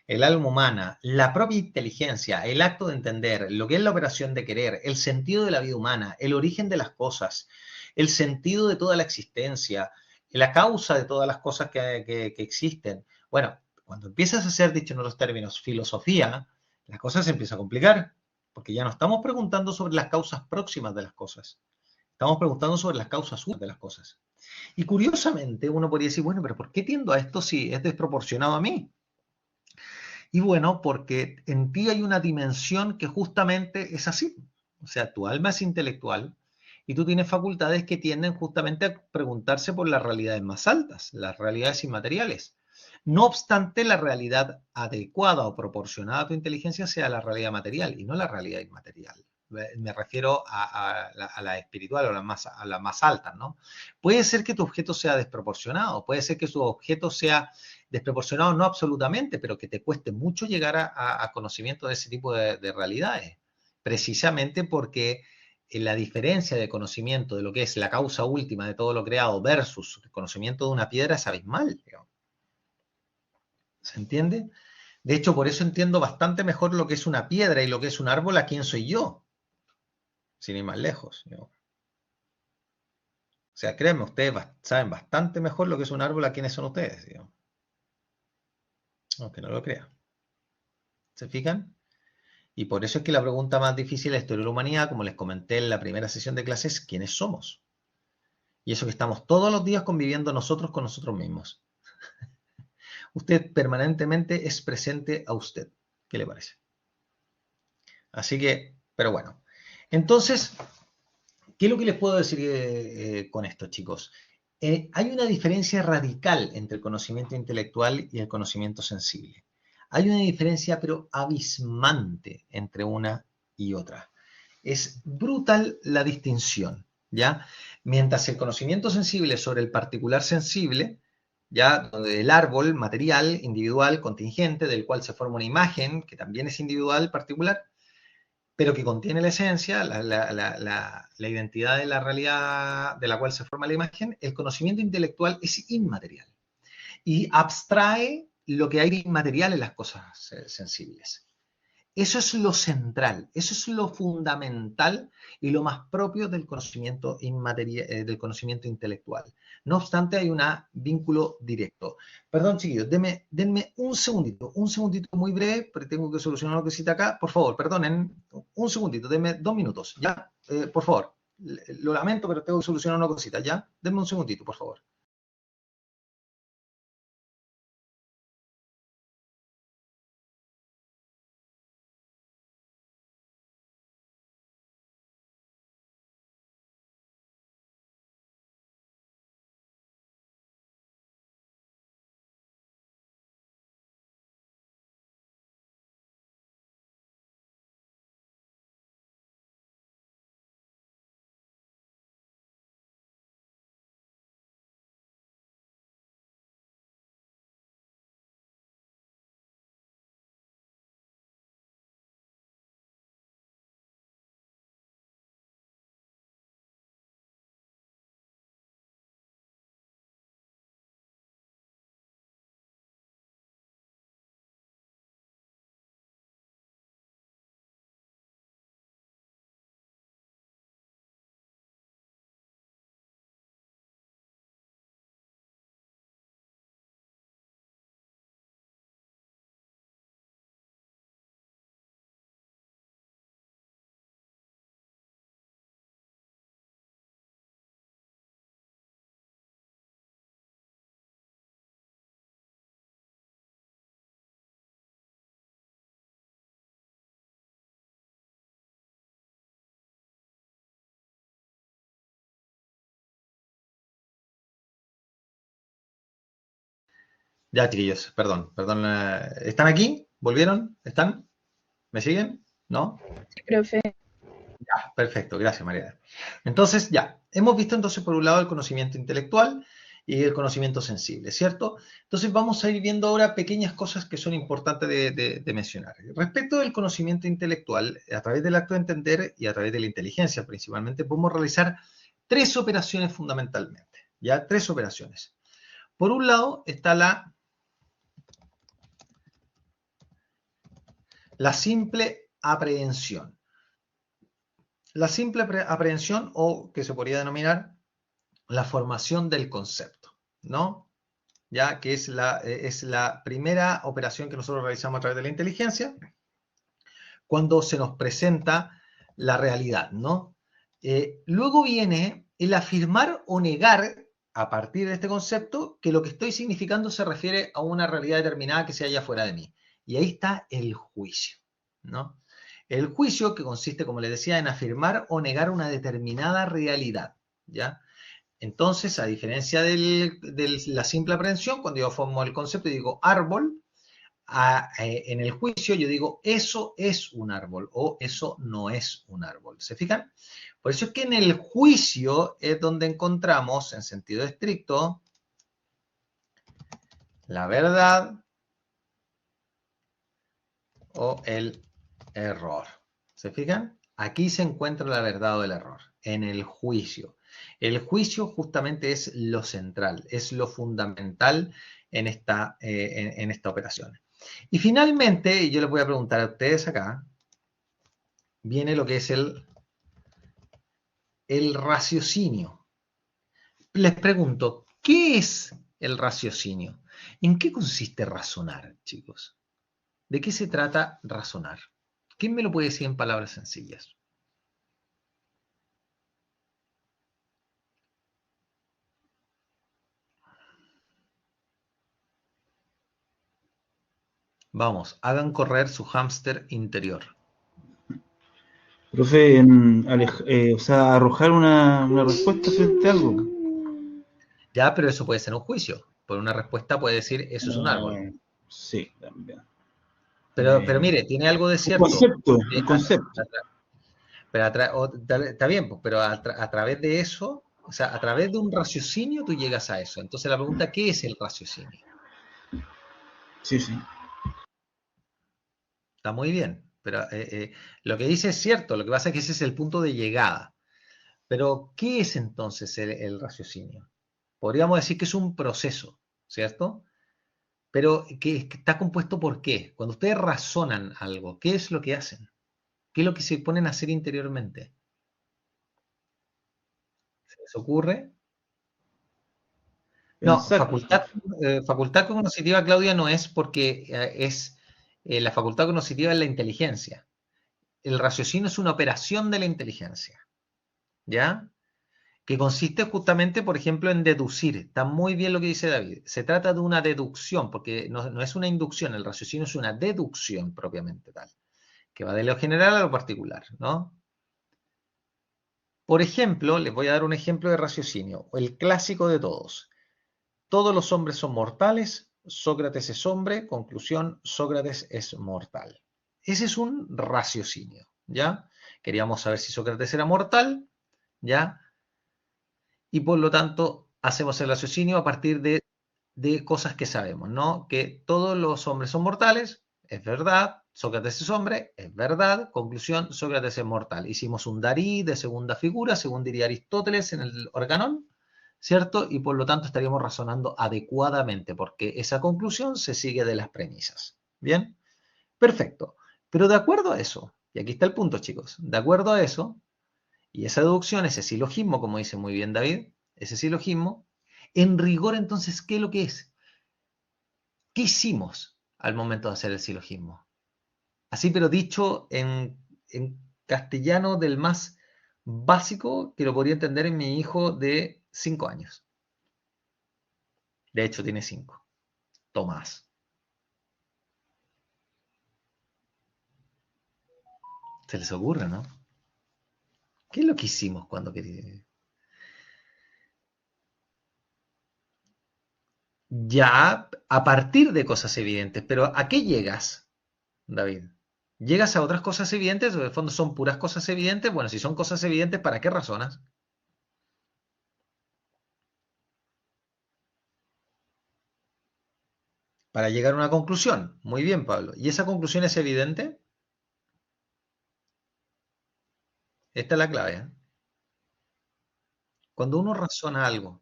el alma humana, la propia inteligencia, el acto de entender, lo que es la operación de querer, el sentido de la vida humana, el origen de las cosas, el sentido de toda la existencia, la causa de todas las cosas que existen. Bueno, cuando empiezas a hacer, dicho en otros términos, filosofía, la cosa se empieza a complicar, porque ya no estamos preguntando sobre las causas próximas de las cosas, estamos preguntando sobre las causas últimas de las cosas. Y curiosamente uno podría decir, bueno, pero ¿por qué tiendo a esto si es desproporcionado a mí? Y bueno, porque en ti hay una dimensión que justamente es así. O sea, tu alma es intelectual y tú tienes facultades que tienden justamente a preguntarse por las realidades más altas, las realidades inmateriales. No obstante, la realidad adecuada o proporcionada a tu inteligencia sea la realidad material y no la realidad inmaterial. Me refiero a la espiritual o a la más alta, ¿no? Puede ser que tu objeto sea desproporcionado, puede ser que tu objeto sea desproporcionado, no absolutamente, pero que te cueste mucho llegar a conocimiento de ese tipo de realidades, precisamente porque la diferencia de conocimiento de lo que es la causa última de todo lo creado versus el conocimiento de una piedra es abismal, digamos. ¿Se entiende? De hecho, por eso entiendo bastante mejor lo que es una piedra y lo que es un árbol a quién soy yo, sin ir más lejos, digamos. O sea, créanme, ustedes saben bastante mejor lo que es un árbol a quiénes son ustedes, digamos. Aunque no lo crean. ¿Se fijan? Y por eso es que la pregunta más difícil de la historia de la humanidad, como les comenté en la primera sesión de clases, es ¿quiénes somos? Y eso que estamos todos los días conviviendo nosotros con nosotros mismos. Usted permanentemente es presente a usted. ¿Qué le parece? Así que, pero bueno. Entonces, ¿qué es lo que les puedo decir con esto, chicos? Hay una diferencia radical entre el conocimiento intelectual y el conocimiento sensible. Hay una diferencia, pero abismante entre una y otra. Es brutal la distinción, ¿ya? Mientras el conocimiento sensible sobre el particular sensible, ¿ya? Donde el árbol material, individual, contingente, del cual se forma una imagen, que también es individual, particular, pero que contiene la esencia, la identidad de la realidad de la cual se forma la imagen, el conocimiento intelectual es inmaterial y abstrae lo que hay de inmaterial en las cosas sensibles. Eso es lo central, eso es lo fundamental y lo más propio del conocimiento del conocimiento intelectual. No obstante, hay un vínculo directo. Perdón, chiquillos, denme un segundito muy breve, porque tengo que solucionar una cosita acá. Por favor, perdonen, un segundito, denme 2 minutos, ¿ya? Por favor, lo lamento, pero tengo que solucionar una cosita, ¿ya? Denme un segundito, por favor. Ya, chiquillos, perdón. ¿Están aquí? ¿Volvieron? ¿Están? ¿Me siguen? ¿No? Sí, profe. Ya, perfecto, gracias, María. Entonces, ya, hemos visto entonces por un lado el conocimiento intelectual y el conocimiento sensible, ¿cierto? Entonces vamos a ir viendo ahora pequeñas cosas que son importantes de mencionar. Respecto del conocimiento intelectual, a través del acto de entender y a través de la inteligencia principalmente, podemos realizar tres operaciones fundamentalmente, ¿ya? Tres operaciones. Por un lado está la simple aprehensión. La simple aprehensión, o que se podría denominar la formación del concepto, ¿no? Ya que es la primera operación que nosotros realizamos a través de la inteligencia cuando se nos presenta la realidad, ¿no? Luego viene el afirmar o negar a partir de este concepto que lo que estoy significando se refiere a una realidad determinada que se halla fuera de mí. Y ahí está el juicio, ¿no? El juicio que consiste, como les decía, en afirmar o negar una determinada realidad, ¿ya? Entonces, a diferencia de la simple aprehensión, cuando yo formo el concepto y digo árbol, en el juicio yo digo eso es un árbol o eso no es un árbol. ¿Se fijan? Por eso es que en el juicio es donde encontramos, en sentido estricto, la verdad o el error. ¿Se fijan? Aquí se encuentra la verdad o el error, en el juicio. El juicio justamente es lo central, es lo fundamental en esta operación. Y finalmente, yo les voy a preguntar a ustedes acá, viene lo que es el raciocinio. Les pregunto, ¿qué es el raciocinio? ¿En qué consiste razonar, chicos? ¿De qué se trata razonar? ¿Quién me lo puede decir en palabras sencillas? Vamos, hagan correr su hámster interior. Profe, o sea, arrojar una respuesta frente a algo. Ya, pero eso puede ser un juicio. Por una respuesta puede decir, eso es un árbol. Sí, también. Pero mire, tiene algo de Un cierto. concepto, Porque un concepto. pero está bien, pues, pero a través de eso, o sea, a través de un raciocinio tú llegas a eso. Entonces la pregunta, ¿qué es el raciocinio? Sí, sí. Está muy bien, pero lo que dice es cierto, lo que pasa es que ese es el punto de llegada. Pero, ¿qué es entonces el raciocinio? Podríamos decir que es un proceso, ¿cierto? pero que está compuesto por qué. Cuando ustedes razonan algo, ¿qué es lo que hacen? ¿Qué es lo que se ponen a hacer interiormente? ¿Se les ocurre? No, Pensar, pues, facultad cognitiva, Claudia, no es porque la facultad cognitiva es la inteligencia. El raciocinio es una operación de la inteligencia, ¿ya? Que consiste justamente, por ejemplo, en deducir. Está muy bien lo que dice David. Se trata de una deducción, porque no es una inducción, el raciocinio es una deducción propiamente tal, que va de lo general a lo particular, ¿no? Por ejemplo, les voy a dar un ejemplo de raciocinio, el clásico de todos. Todos los hombres son mortales, Sócrates es hombre, conclusión, Sócrates es mortal. Ese es un raciocinio, ¿ya? Queríamos saber si Sócrates era mortal, ¿ya? Y por lo tanto hacemos el raciocinio a partir de cosas que sabemos, ¿no? Que todos los hombres son mortales, es verdad, Sócrates es hombre, es verdad, conclusión, Sócrates es mortal. Hicimos un Darí de segunda figura, según diría Aristóteles en el Organón, ¿cierto? Y por lo tanto estaríamos razonando adecuadamente, porque esa conclusión se sigue de las premisas. ¿Bien? Perfecto. Pero de acuerdo a eso, y aquí está el punto, chicos, de acuerdo a eso, y esa deducción, ese silogismo, como dice muy bien David, ese silogismo, en rigor entonces, ¿qué es lo que es? ¿Qué hicimos al momento de hacer el silogismo? Así, pero dicho en castellano del más básico que lo podría entender en mi hijo de 5 años. De hecho, tiene 5. Tomás. Se les ocurre, ¿no? ¿Qué es lo que hicimos cuando queríamos? Ya a partir de cosas evidentes, pero ¿a qué llegas, David? ¿Llegas a otras cosas evidentes o de fondo son puras cosas evidentes? Bueno, si son cosas evidentes, ¿para qué razonas? Para llegar a una conclusión. Muy bien, Pablo. ¿Y esa conclusión es evidente? Esta es la clave, ¿eh? Cuando uno razona algo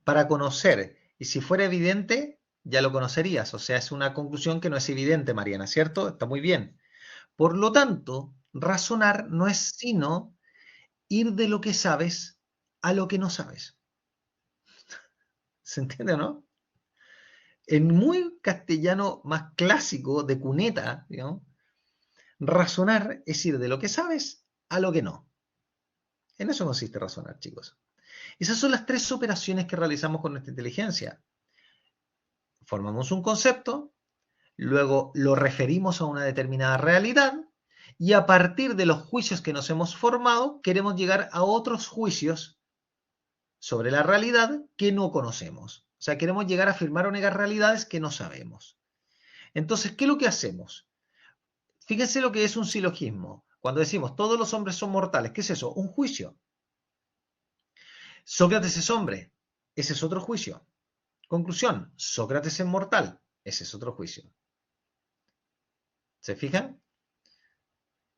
para conocer, y si fuera evidente, ya lo conocerías. O sea, es una conclusión que no es evidente, Mariana, ¿cierto? Está muy bien. Por lo tanto, razonar no es sino ir de lo que sabes a lo que no sabes. ¿Se entiende o no? En muy castellano más clásico, de cuneta, digamos, razonar es ir de lo que sabes a lo que no. En eso consiste razonar, chicos. Esas son las tres operaciones que realizamos con nuestra inteligencia. Formamos un concepto, luego lo referimos a una determinada realidad y a partir de los juicios que nos hemos formado queremos llegar a otros juicios sobre la realidad que no conocemos. O sea, queremos llegar a afirmar o negar realidades que no sabemos. Entonces, ¿qué es lo que hacemos? Fíjense lo que es un silogismo. Cuando decimos todos los hombres son mortales, ¿qué es eso? Un juicio. Sócrates es hombre, ese es otro juicio. Conclusión, Sócrates es mortal, ese es otro juicio. ¿Se fijan?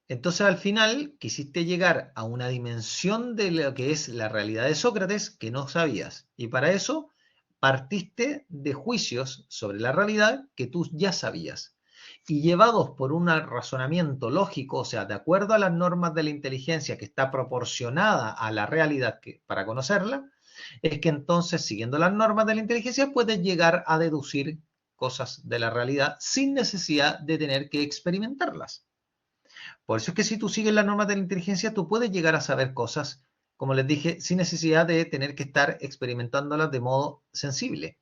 Entonces al final quisiste llegar a una dimensión de lo que es la realidad de Sócrates que no sabías. Y para eso partiste de juicios sobre la realidad que tú ya sabías. Y llevados por un razonamiento lógico, o sea, de acuerdo a las normas de la inteligencia que está proporcionada a la realidad para conocerla, es que entonces, siguiendo las normas de la inteligencia, puedes llegar a deducir cosas de la realidad sin necesidad de tener que experimentarlas. Por eso es que si tú sigues las normas de la inteligencia, tú puedes llegar a saber cosas, como les dije, sin necesidad de tener que estar experimentándolas de modo sensible.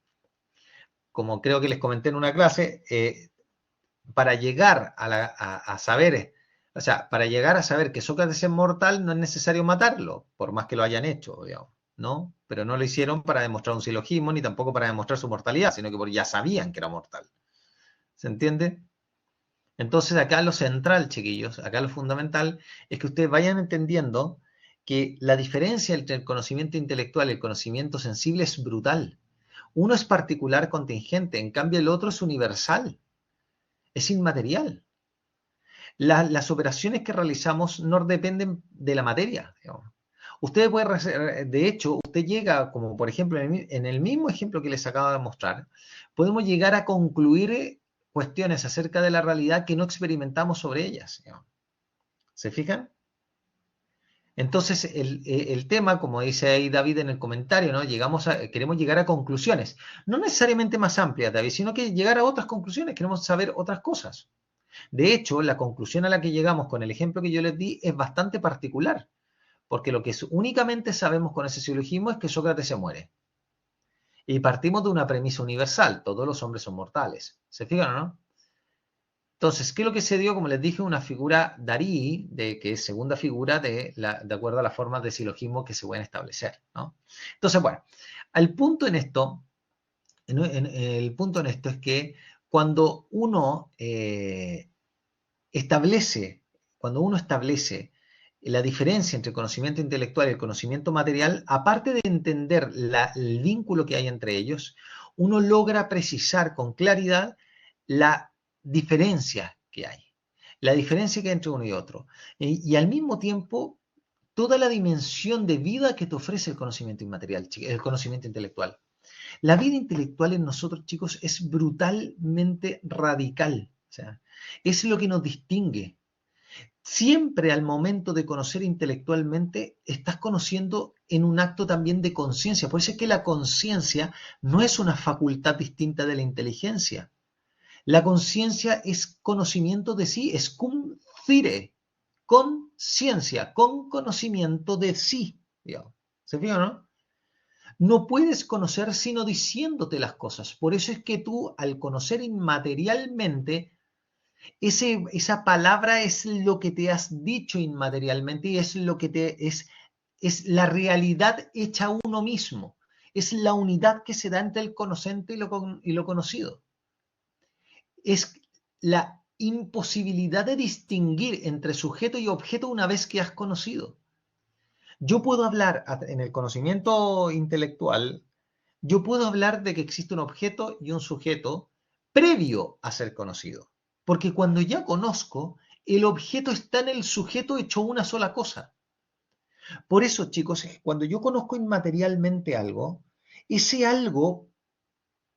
Como creo que les comenté en una clase, para llegar a saber, o sea, para llegar a saber que Sócrates es mortal no es necesario matarlo, por más que lo hayan hecho, digamos, ¿no? Pero no lo hicieron para demostrar un silogismo, ni tampoco para demostrar su mortalidad, sino que porque ya sabían que era mortal. ¿Se entiende? Entonces acá lo central, chiquillos, acá lo fundamental es que ustedes vayan entendiendo que la diferencia entre el conocimiento intelectual y el conocimiento sensible es brutal. Uno es particular, contingente, en cambio el otro es universal, es inmaterial. Las operaciones que realizamos no dependen de la materia, digamos. Usted puede, de hecho, usted llega, como por ejemplo en el mismo ejemplo que les acabo de mostrar, podemos llegar a concluir cuestiones acerca de la realidad que no experimentamos sobre ellas, ¿no? ¿Se fijan? Entonces, el tema, como dice ahí David en el comentario, ¿no? Queremos llegar a conclusiones, no necesariamente más amplias, David, sino que llegar a otras conclusiones, queremos saber otras cosas. De hecho, la conclusión a la que llegamos con el ejemplo que yo les di es bastante particular, porque lo que únicamente sabemos con ese silogismo es que Sócrates se muere. Y partimos de una premisa universal, todos los hombres son mortales. ¿Se fijan o no? Entonces, ¿qué es lo que se dio? Como les dije, una figura Darí, que es segunda figura de acuerdo a las formas de silogismo que se pueden establecer, ¿no? Entonces, bueno, el punto en esto es que cuando uno establece, la diferencia entre el conocimiento intelectual y el conocimiento material, aparte de entender el vínculo que hay entre ellos, uno logra precisar con claridad la diferencia que hay, la diferencia que hay entre uno y otro. Y al mismo tiempo, toda la dimensión de vida que te ofrece el conocimiento inmaterial, el conocimiento intelectual. La vida intelectual en nosotros, chicos, es brutalmente radical. O sea, es lo que nos distingue. Siempre al momento de conocer intelectualmente, estás conociendo en un acto también de conciencia. Por eso es que la conciencia no es una facultad distinta de la inteligencia. La conciencia es conocimiento de sí, es cum cire, conciencia, con conocimiento de sí. Digamos. ¿Se fijan, no? No puedes conocer sino diciéndote las cosas. Por eso es que tú, al conocer inmaterialmente, esa palabra es lo que te has dicho inmaterialmente y es lo que es la realidad hecha uno mismo. Es la unidad que se da entre el conocente y lo conocido. Es la imposibilidad de distinguir entre sujeto y objeto una vez que has conocido. Yo puedo hablar en el conocimiento intelectual, yo puedo hablar de que existe un objeto y un sujeto previo a ser conocido. Porque cuando ya conozco, el objeto está en el sujeto hecho una sola cosa. Por eso, chicos, cuando yo conozco inmaterialmente algo, ese algo,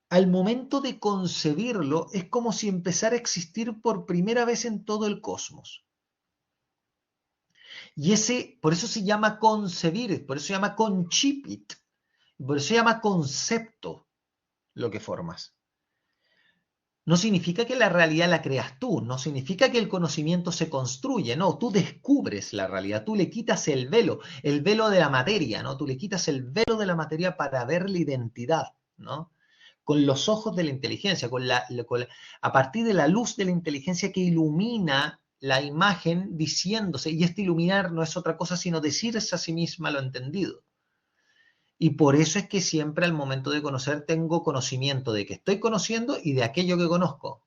al momento de concebirlo, es como si empezara a existir por primera vez en todo el cosmos. Y por eso se llama concebir, por eso se llama concipit, por eso se llama concepto lo que formas. No significa que la realidad la creas tú, no significa que el conocimiento se construye, no, tú descubres la realidad, tú le quitas el velo de la materia, ¿no? Tú le quitas el velo de la materia para ver la identidad, ¿no? Con los ojos de la inteligencia, a partir de la luz de la inteligencia que ilumina la imagen diciéndose, y este iluminar no es otra cosa sino decirse a sí misma lo entendido. Y por eso es que siempre al momento de conocer tengo conocimiento de que estoy conociendo y de aquello que conozco.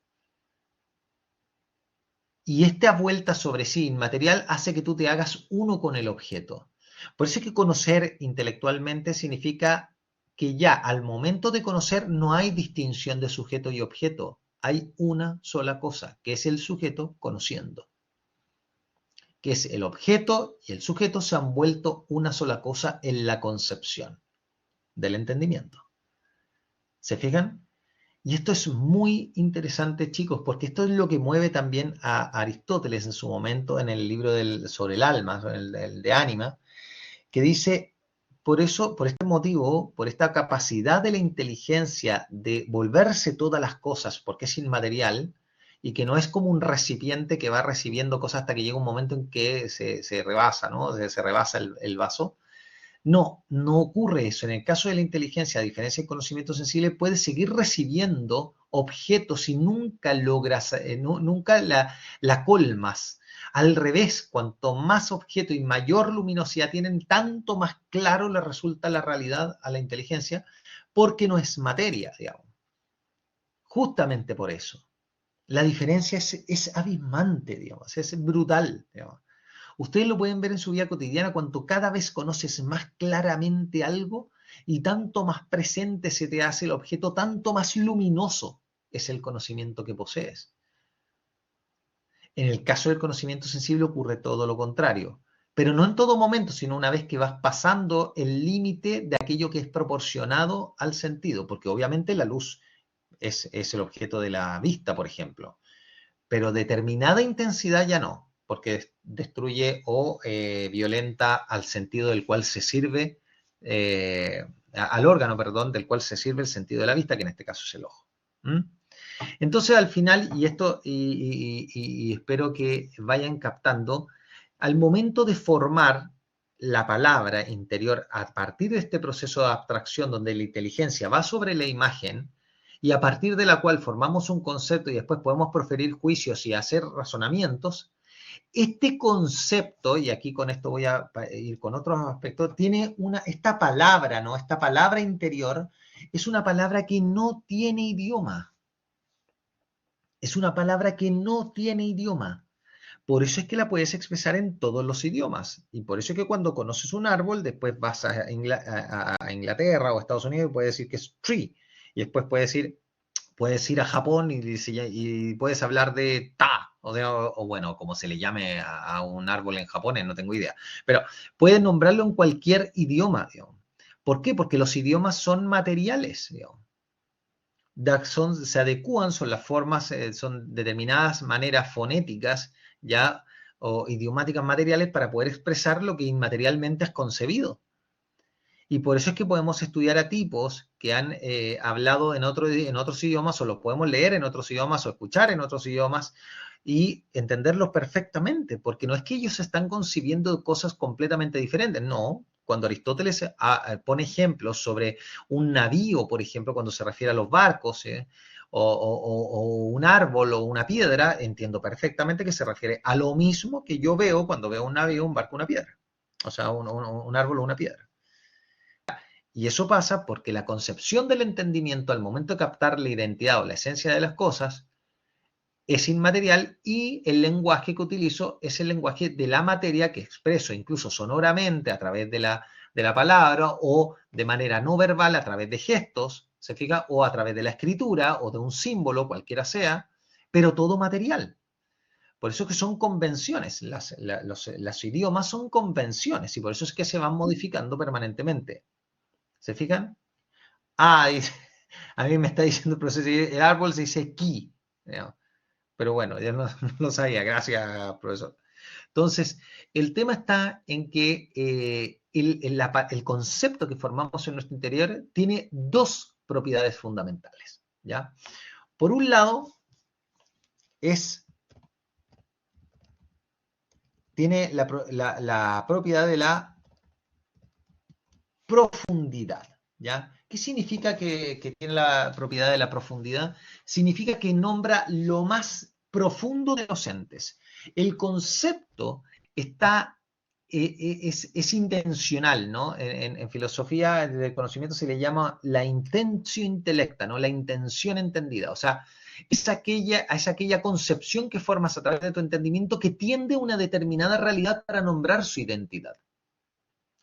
Y esta vuelta sobre sí inmaterial hace que tú te hagas uno con el objeto. Por eso es que conocer intelectualmente significa que ya al momento de conocer no hay distinción de sujeto y objeto. Hay una sola cosa, que es el sujeto conociendo. Que es el objeto y el sujeto se han vuelto una sola cosa en la concepción del entendimiento. ¿Se fijan? Y esto es muy interesante, chicos, porque esto es lo que mueve también a Aristóteles en su momento en el libro sobre el alma, el de Ánima, que dice, por eso, por este motivo, por esta capacidad de la inteligencia de volverse todas las cosas, porque es inmaterial, y que no es como un recipiente que va recibiendo cosas hasta que llega un momento en que se rebasa, ¿no? Se rebasa el vaso. No, no ocurre eso. En el caso de la inteligencia, a diferencia del conocimiento sensible, puedes seguir recibiendo objetos y nunca logras, nunca la colmas. Al revés, cuanto más objeto y mayor luminosidad tienen, tanto más claro le resulta la realidad a la inteligencia, porque no es materia, digamos. Justamente por eso. La diferencia es abismante, digamos, es brutal, digamos. Ustedes lo pueden ver en su vida cotidiana cuando cada vez conoces más claramente algo y tanto más presente se te hace el objeto, tanto más luminoso es el conocimiento que posees. En el caso del conocimiento sensible ocurre todo lo contrario. pero no en todo momento, sino una vez que vas pasando el límite de aquello que es proporcionado al sentido, porque obviamente la luz es el objeto de la vista, por ejemplo, pero determinada intensidad ya no, porque destruye o violenta al sentido del cual se sirve, al órgano, perdón, del cual se sirve el sentido de la vista, que en este caso es el ojo. ¿Mm? Entonces, al final, y esto, y espero que vayan captando, al momento de formar la palabra interior a partir de este proceso de abstracción donde la inteligencia va sobre la imagen y a partir de la cual formamos un concepto y después podemos proferir juicios y hacer razonamientos, este concepto, y aquí con esto voy a ir con otros aspectos, tiene esta palabra, ¿no? Esta palabra interior es una palabra que no tiene idioma. Es una palabra que no tiene idioma. Por eso es que la puedes expresar en todos los idiomas. Y por eso es que cuando conoces un árbol, después vas a, a Inglaterra o a Estados Unidos y puedes decir que es tree. Y después puedes ir a Japón y puedes hablar de ta, o bueno, como se le llame a un árbol en japonés, no tengo idea. Pero puedes nombrarlo en cualquier idioma, digamos. ¿Por qué? Porque los idiomas son materiales, digamos. Se adecúan, son las formas, son determinadas maneras fonéticas ya o idiomáticas materiales para poder expresar lo que inmaterialmente has concebido. Y por eso es que podemos estudiar a tipos que han hablado en otros idiomas o los podemos leer en otros idiomas o escuchar en otros idiomas y entenderlos perfectamente, porque no es que ellos están concibiendo cosas completamente diferentes, no. Cuando Aristóteles pone ejemplos sobre un navío, por ejemplo, cuando se refiere a los barcos, o un árbol o una piedra, entiendo perfectamente que se refiere a lo mismo que yo veo cuando veo un navío, un barco, una piedra. O sea, un árbol o una piedra. Y eso pasa porque la concepción del entendimiento al momento de captar la identidad o la esencia de las cosas es inmaterial y el lenguaje que utilizo es el lenguaje de la materia que expreso incluso sonoramente a través de la palabra o de manera no verbal a través de gestos, ¿se fija? O a través de la escritura o de un símbolo, cualquiera sea, pero todo material. Por eso es que son convenciones, los idiomas son convenciones y por eso es que se van modificando permanentemente. ¿Se fijan? Ah, a mí me está diciendo el profesor, el árbol se dice ki, ¿no? Pero bueno, ya no, no lo sabía, gracias, profesor. Entonces, el tema está en que el concepto que formamos en nuestro interior tiene dos propiedades fundamentales, ¿ya? Por un lado, tiene la propiedad de la profundidad, ¿ya? ¿Qué significa que tiene la propiedad de la profundidad? Significa que nombra lo más profundo de los entes. El concepto está, es intencional, ¿no? En filosofía del conocimiento se le llama la intentio intelecta, ¿no? La intención entendida. O sea, es aquella concepción que formas a través de tu entendimiento que tiende a una determinada realidad para nombrar su identidad.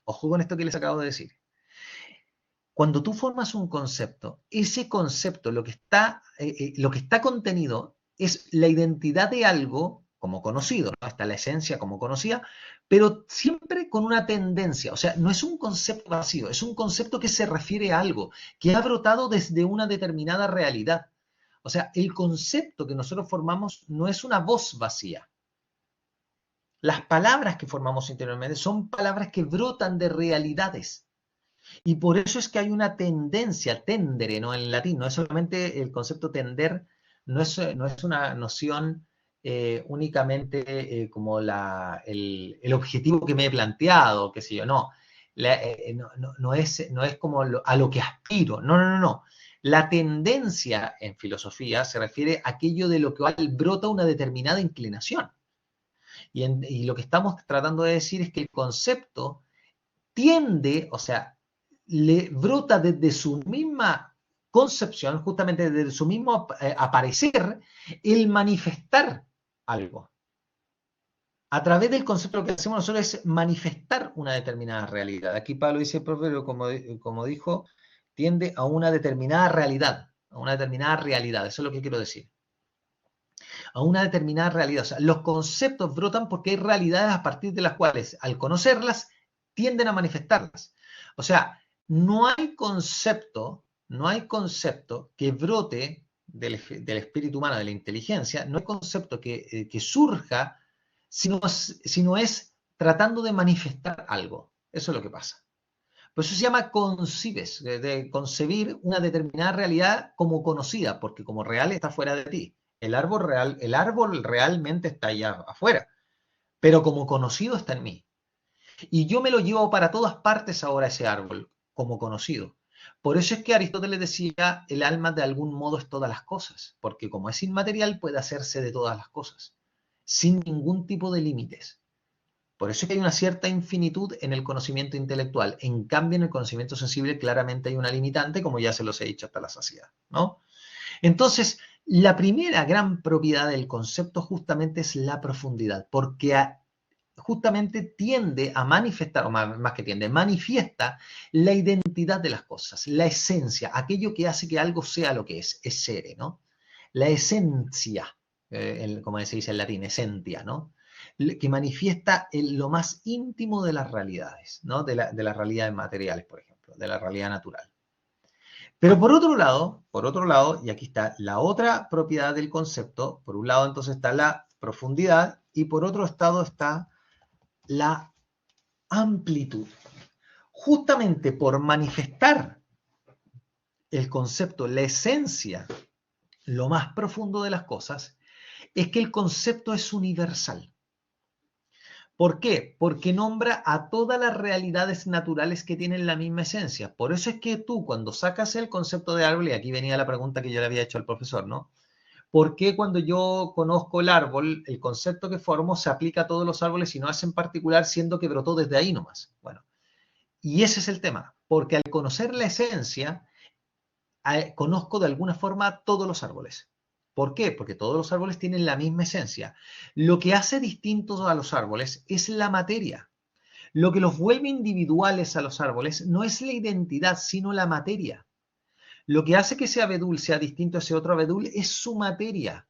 Ojo con esto que les acabo de decir. Cuando tú formas un concepto, ese concepto, lo que está contenido es la identidad de algo como conocido, ¿no? Está la esencia como conocida, pero siempre con una tendencia. O sea, no es un concepto vacío, es un concepto que se refiere a algo, que ha brotado desde una determinada realidad. O sea, el concepto que nosotros formamos no es una voz vacía. Las palabras que formamos interiormente son palabras que brotan de realidades. Y por eso es que hay una tendencia, tendere, ¿no? En latín, no es solamente el concepto tender, no es una noción únicamente como el objetivo que me he planteado, qué sé yo, no. No es como a lo que aspiro, no, no, no, no. La tendencia en filosofía se refiere a aquello de lo cual brota una determinada inclinación. Y lo que estamos tratando de decir es que el concepto tiende, o sea, le brota desde su misma concepción, justamente desde su mismo aparecer, el manifestar algo. A través del concepto lo que hacemos nosotros es manifestar una determinada realidad. Aquí Pablo dice, profe, como dijo, tiende a una determinada realidad, a una determinada realidad. Eso es lo que quiero decir. a una determinada realidad. O sea, los conceptos brotan porque hay realidades a partir de las cuales, al conocerlas, tienden a manifestarlas. O sea, no hay concepto que brote del espíritu humano, de la inteligencia, no hay concepto que surja, sino es tratando de manifestar algo. Eso es lo que pasa. Por eso se llama concibes, de concebir una determinada realidad como conocida, porque como real está fuera de ti. El árbol realmente está allá afuera, pero como conocido está en mí. Y yo me lo llevo para todas partes ahora ese árbol, como conocido. Por eso es que Aristóteles decía, el alma de algún modo es todas las cosas, porque como es inmaterial puede hacerse de todas las cosas, sin ningún tipo de límites. Por eso es que hay una cierta infinitud en el conocimiento intelectual. En cambio, en el conocimiento sensible claramente hay una limitante, como ya se los he dicho hasta la saciedad, ¿no? Entonces, la primera gran propiedad del concepto justamente es la profundidad, porque justamente tiende a manifestar, o más que tiende, manifiesta la identidad de las cosas, la esencia, aquello que hace que algo sea lo que es essere, ¿no? La esencia, como se dice en latín, esentia, ¿no? Que manifiesta lo más íntimo de las realidades, ¿no? De las realidades materiales, por ejemplo, de la realidad natural. Pero por otro lado, y aquí está la otra propiedad del concepto, por un lado entonces está la profundidad y por otro lado está la amplitud. Justamente por manifestar el concepto, la esencia, lo más profundo de las cosas, es que el concepto es universal. ¿Por qué? Porque nombra a todas las realidades naturales que tienen la misma esencia. Por eso es que tú, cuando sacas el concepto de árbol, y aquí venía la pregunta que yo le había hecho al profesor, ¿no? ¿Por qué cuando yo conozco el árbol, el concepto que formo se aplica a todos los árboles y no es en particular, siendo que brotó desde ahí nomás? Bueno, y ese es el tema, porque al conocer la esencia, conozco de alguna forma todos los árboles. ¿Por qué? Porque todos los árboles tienen la misma esencia. Lo que hace distintos a los árboles es la materia. Lo que los vuelve individuales a los árboles no es la identidad, sino la materia. Lo que hace que ese abedul sea distinto a ese otro abedul es su materia.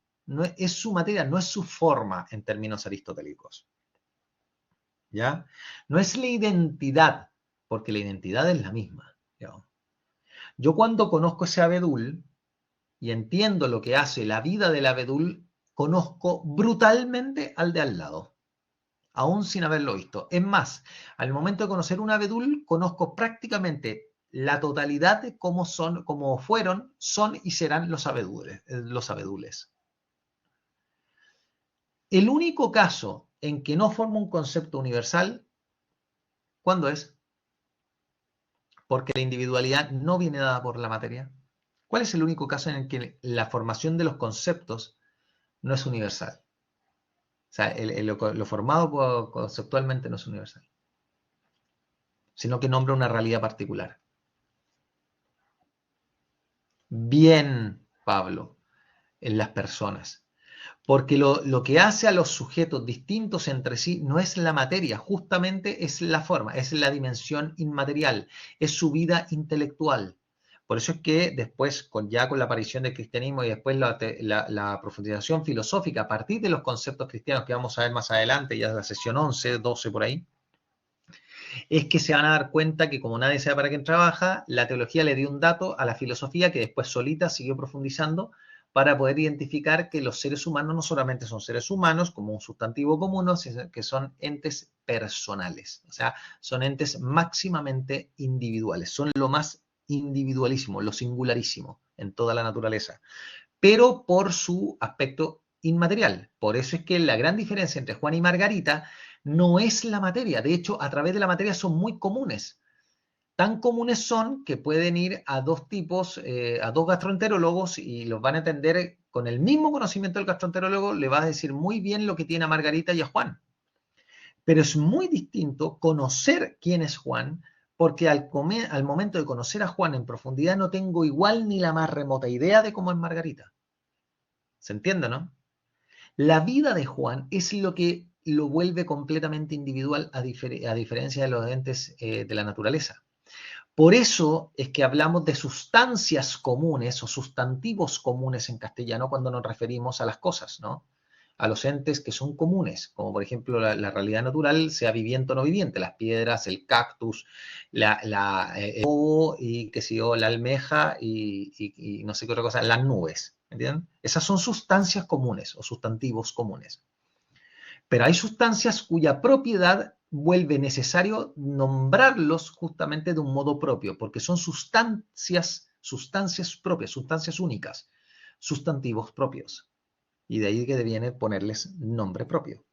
Es su materia, no es su forma en términos aristotélicos. ¿Ya? No es la identidad, porque la identidad es la misma. ¿Ya? Yo cuando conozco ese abedul y entiendo lo que hace la vida del abedul, conozco brutalmente al de al lado, aún sin haberlo visto. Es más, al momento de conocer un abedul, conozco prácticamente la totalidad de cómo son, cómo fueron, son y serán los abedules. El único caso en que no forma un concepto universal, ¿cuándo es? Porque la individualidad no viene dada por la materia. ¿Cuál es el único caso en el que la formación de los conceptos no es universal? O sea, lo formado conceptualmente no es universal, sino que nombra una realidad particular. Bien, Pablo, en las personas. Porque lo que hace a los sujetos distintos entre sí no es la materia, justamente es la forma, es la dimensión inmaterial, es su vida intelectual. Por eso es que después, ya con la aparición del cristianismo y después la profundización filosófica a partir de los conceptos cristianos que vamos a ver más adelante, ya en la sesión 11, 12 por ahí, es que se van a dar cuenta que como nadie sabe para quién trabaja, la teología le dio un dato a la filosofía que después solita siguió profundizando para poder identificar que los seres humanos no solamente son seres humanos como un sustantivo común, sino que son entes personales, o sea, son entes máximamente individuales, son lo más individualísimo, lo singularísimo en toda la naturaleza, pero por su aspecto inmaterial. Por eso es que la gran diferencia entre Juan y Margarita no es la materia. De hecho, a través de la materia son muy comunes. Tan comunes son que pueden ir a dos tipos, a dos gastroenterólogos y los van a entender con el mismo conocimiento del gastroenterólogo, le va a decir muy bien lo que tiene a Margarita y a Juan. Pero es muy distinto conocer quién es Juan, porque al momento de conocer a Juan en profundidad no tengo igual ni la más remota idea de cómo es Margarita. ¿Se entiende, no? La vida de Juan es lo que lo vuelve completamente individual a diferencia de los entes de la naturaleza. Por eso es que hablamos de sustancias comunes o sustantivos comunes en castellano cuando nos referimos a las cosas, ¿no? a los entes que son comunes, como por ejemplo la realidad natural, sea viviente o no viviente, las piedras, el cactus, el lobo y qué sé yo, la almeja y no sé qué otra cosa, las nubes, ¿entienden? Esas son sustancias comunes o sustantivos comunes. Pero hay sustancias cuya propiedad vuelve necesario nombrarlos justamente de un modo propio, porque son sustancias propias, sustancias únicas, sustantivos propios. Y de ahí que deviene ponerles nombre propio.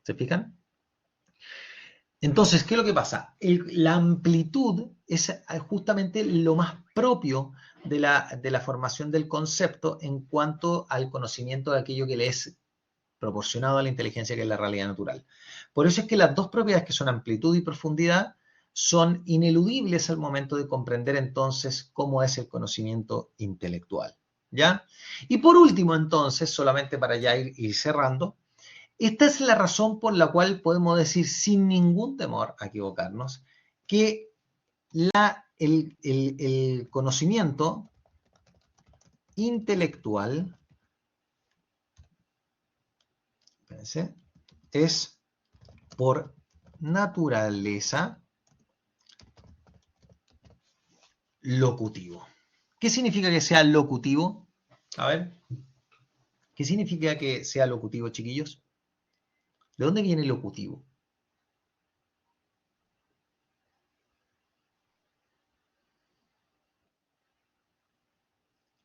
¿Se fijan? Entonces, ¿qué es lo que pasa? La amplitud es justamente lo más propio de la formación del concepto en cuanto al conocimiento de aquello que le es proporcionado a la inteligencia, que es la realidad natural. Por eso es que las dos propiedades que son amplitud y profundidad son ineludibles al momento de comprender entonces cómo es el conocimiento intelectual. ¿Ya? Y por último, entonces, solamente para ya ir cerrando, esta es la razón por la cual podemos decir sin ningún temor a equivocarnos que el conocimiento intelectual, fíjense, es por naturaleza locutivo. ¿Qué significa que sea locutivo? A ver, ¿qué significa que sea locutivo, chiquillos? ¿De dónde viene locutivo?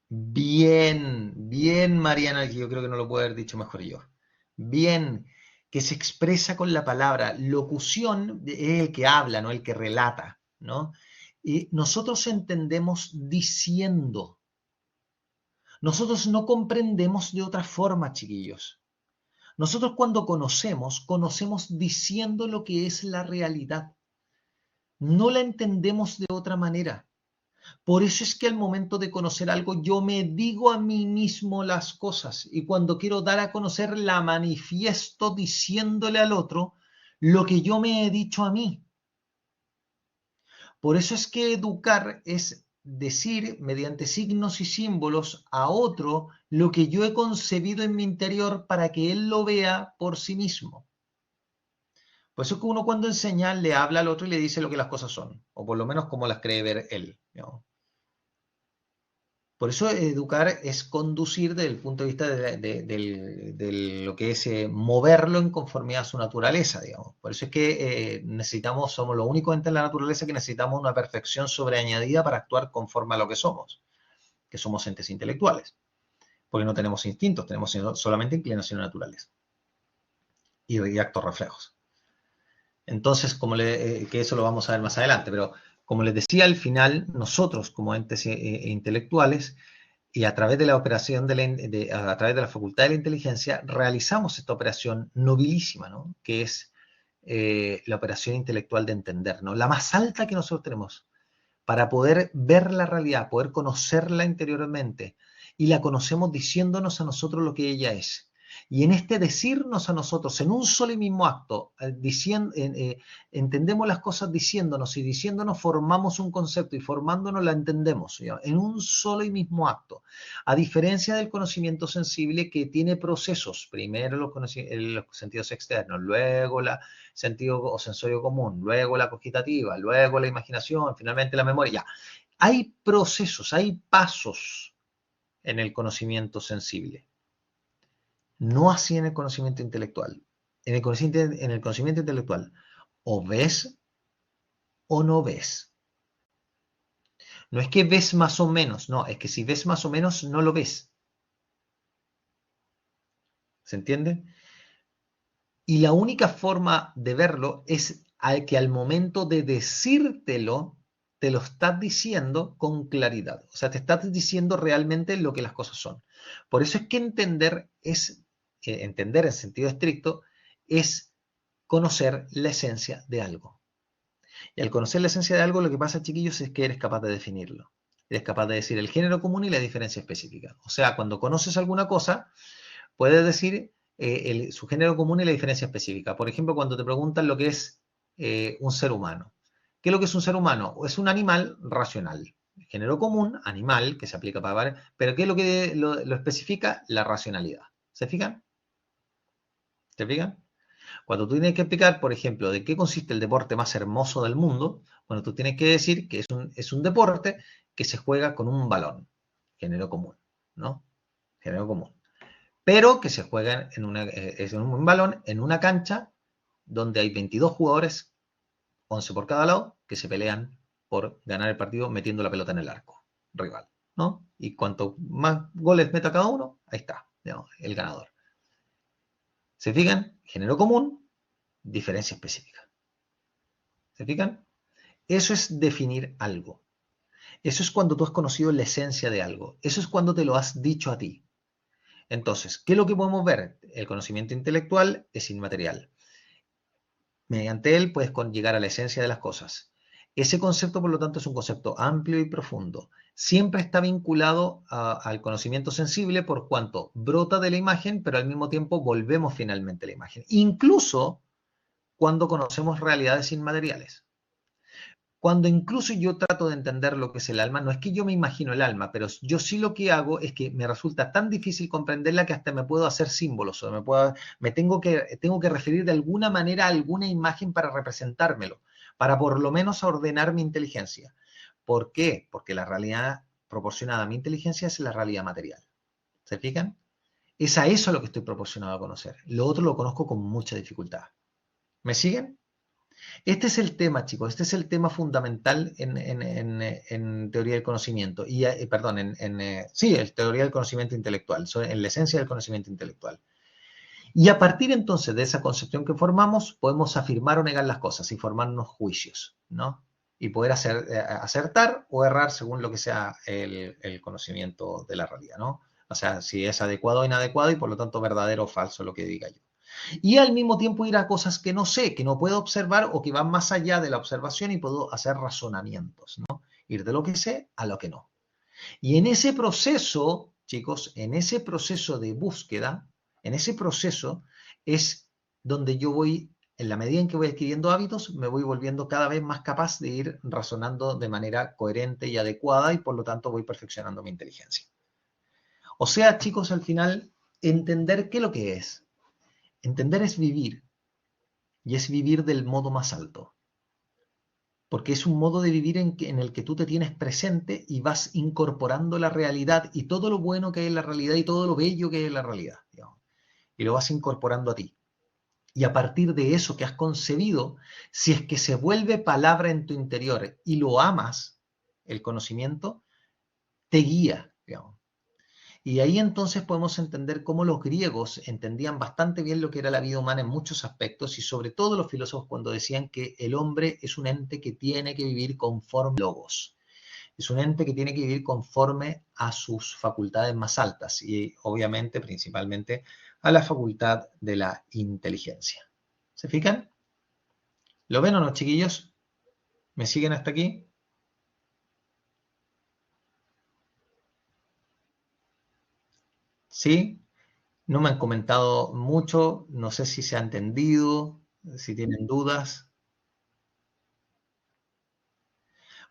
Bien, bien, Mariana, que yo creo que no lo puedo haber dicho mejor yo. Bien, que se expresa con la palabra. Locución es el que habla, no el que relata, ¿no? Y nosotros entendemos diciendo. Nosotros no comprendemos de otra forma, chiquillos. Nosotros cuando conocemos diciendo lo que es la realidad. No la entendemos de otra manera. Por eso es que al momento de conocer algo yo me digo a mí mismo las cosas y cuando quiero dar a conocer la manifiesto diciéndole al otro lo que yo me he dicho a mí. Por eso es que educar es decir mediante signos y símbolos a otro lo que yo he concebido en mi interior para que él lo vea por sí mismo. Por eso es que uno cuando enseña le habla al otro y le dice lo que las cosas son, o por lo menos como las cree ver él, ¿no? Por eso educar es conducir desde el punto de vista de lo que es moverlo en conformidad a su naturaleza, digamos. Por eso es que necesitamos, somos los únicos entes en la naturaleza que necesitamos una perfección sobreañadida para actuar conforme a lo que somos entes intelectuales. Porque no tenemos instintos, tenemos solamente inclinaciones naturales y actos reflejos. Entonces, que eso lo vamos a ver más adelante, pero como les decía, al final nosotros como entes intelectuales y a través de la operación a través de la facultad de la inteligencia realizamos esta operación nobilísima, ¿no? Que es la operación intelectual de entender, ¿no? La más alta que nosotros tenemos para poder ver la realidad, poder conocerla interiormente y la conocemos diciéndonos a nosotros lo que ella es. Y en este decirnos a nosotros en un solo y mismo acto, entendemos las cosas diciéndonos y diciéndonos formamos un concepto y formándonos la entendemos, ¿ya? En un solo y mismo acto. A diferencia del conocimiento sensible que tiene procesos, primero los sentidos externos, luego el sentido o sensorio común, luego la cogitativa, luego la imaginación, finalmente la memoria. Ya. Hay procesos, hay pasos en el conocimiento sensible. No así en el conocimiento intelectual. En el conocimiento intelectual, o ves o no ves. No es que ves más o menos, no, es que si ves más o menos, no lo ves. ¿Se entiende? Y la única forma de verlo es que al momento de decírtelo, te lo estás diciendo con claridad. O sea, te estás diciendo realmente lo que las cosas son. Por eso es que entender en sentido estricto, es conocer la esencia de algo. Y al conocer la esencia de algo, lo que pasa, chiquillos, es que eres capaz de definirlo. Eres capaz de decir el género común y la diferencia específica. O sea, cuando conoces alguna cosa, puedes decir su género común y la diferencia específica. Por ejemplo, cuando te preguntan lo que es un ser humano. ¿Qué es lo que es un ser humano? Es un animal racional. Género común, animal, que se aplica para varios, pero ¿qué es lo que lo especifica? La racionalidad. ¿Se fijan? ¿Se fijan? Cuando tú tienes que explicar, por ejemplo, de qué consiste el deporte más hermoso del mundo, bueno, tú tienes que decir que es un deporte que se juega con un balón, género común, ¿no? Género común. Pero que se juega es un balón en una cancha donde hay 22 jugadores, 11 por cada lado, que se pelean por ganar el partido metiendo la pelota en el arco rival, ¿no? Y cuanto más goles meta cada uno, ahí está, digamos, el ganador. ¿Se fijan? Género común, diferencia específica. ¿Se fijan? Eso es definir algo. Eso es cuando tú has conocido la esencia de algo. Eso es cuando te lo has dicho a ti. Entonces, ¿qué es lo que podemos ver? El conocimiento intelectual es inmaterial. Mediante él puedes llegar a la esencia de las cosas. Ese concepto, por lo tanto, es un concepto amplio y profundo. Siempre está vinculado al conocimiento sensible por cuanto brota de la imagen, pero al mismo tiempo volvemos finalmente a la imagen. Incluso cuando conocemos realidades inmateriales. Cuando incluso yo trato de entender lo que es el alma, no es que yo me imagino el alma, pero yo sí lo que hago es que me resulta tan difícil comprenderla que hasta me puedo hacer símbolos o me tengo que referir de alguna manera a alguna imagen para representármelo, para por lo menos ordenar mi inteligencia. ¿Por qué? Porque la realidad proporcionada a mi inteligencia es la realidad material. ¿Se fijan? Es a eso lo que estoy proporcionado a conocer. Lo otro lo conozco con mucha dificultad. ¿Me siguen? Este es el tema, chicos, este es el tema fundamental en teoría del conocimiento, perdón, sí, en teoría del conocimiento intelectual, en la esencia del conocimiento intelectual. Y a partir entonces de esa concepción que formamos, podemos afirmar o negar las cosas y formarnos juicios, ¿no? Y poder acertar o errar según lo que sea el conocimiento de la realidad, ¿no? O sea, si es adecuado o inadecuado y por lo tanto verdadero o falso lo que diga yo. Y al mismo tiempo ir a cosas que no sé, que no puedo observar o que van más allá de la observación y puedo hacer razonamientos, ¿no? Ir de lo que sé a lo que no. Y en ese proceso, chicos, en ese proceso de búsqueda, en ese proceso es donde yo voy, en la medida en que voy adquiriendo hábitos, me voy volviendo cada vez más capaz de ir razonando de manera coherente y adecuada y por lo tanto voy perfeccionando mi inteligencia. O sea, chicos, al final, entender qué es lo que es. Entender es vivir, y es vivir del modo más alto, porque es un modo de vivir en el que tú te tienes presente y vas incorporando la realidad y todo lo bueno que hay en la realidad y todo lo bello que hay en la realidad, digamos, y lo vas incorporando a ti. Y a partir de eso que has concebido, si es que se vuelve palabra en tu interior y lo amas, el conocimiento te guía, digamos. Y ahí entonces podemos entender cómo los griegos entendían bastante bien lo que era la vida humana en muchos aspectos y sobre todo los filósofos cuando decían que el hombre es un ente que tiene que vivir conforme a logos. Es un ente que tiene que vivir conforme a sus facultades más altas y obviamente principalmente a la facultad de la inteligencia. ¿Se fijan? ¿Lo ven o no, chiquillos? ¿Me siguen hasta aquí? ¿Sí? No me han comentado mucho, no sé si se ha entendido, si tienen dudas.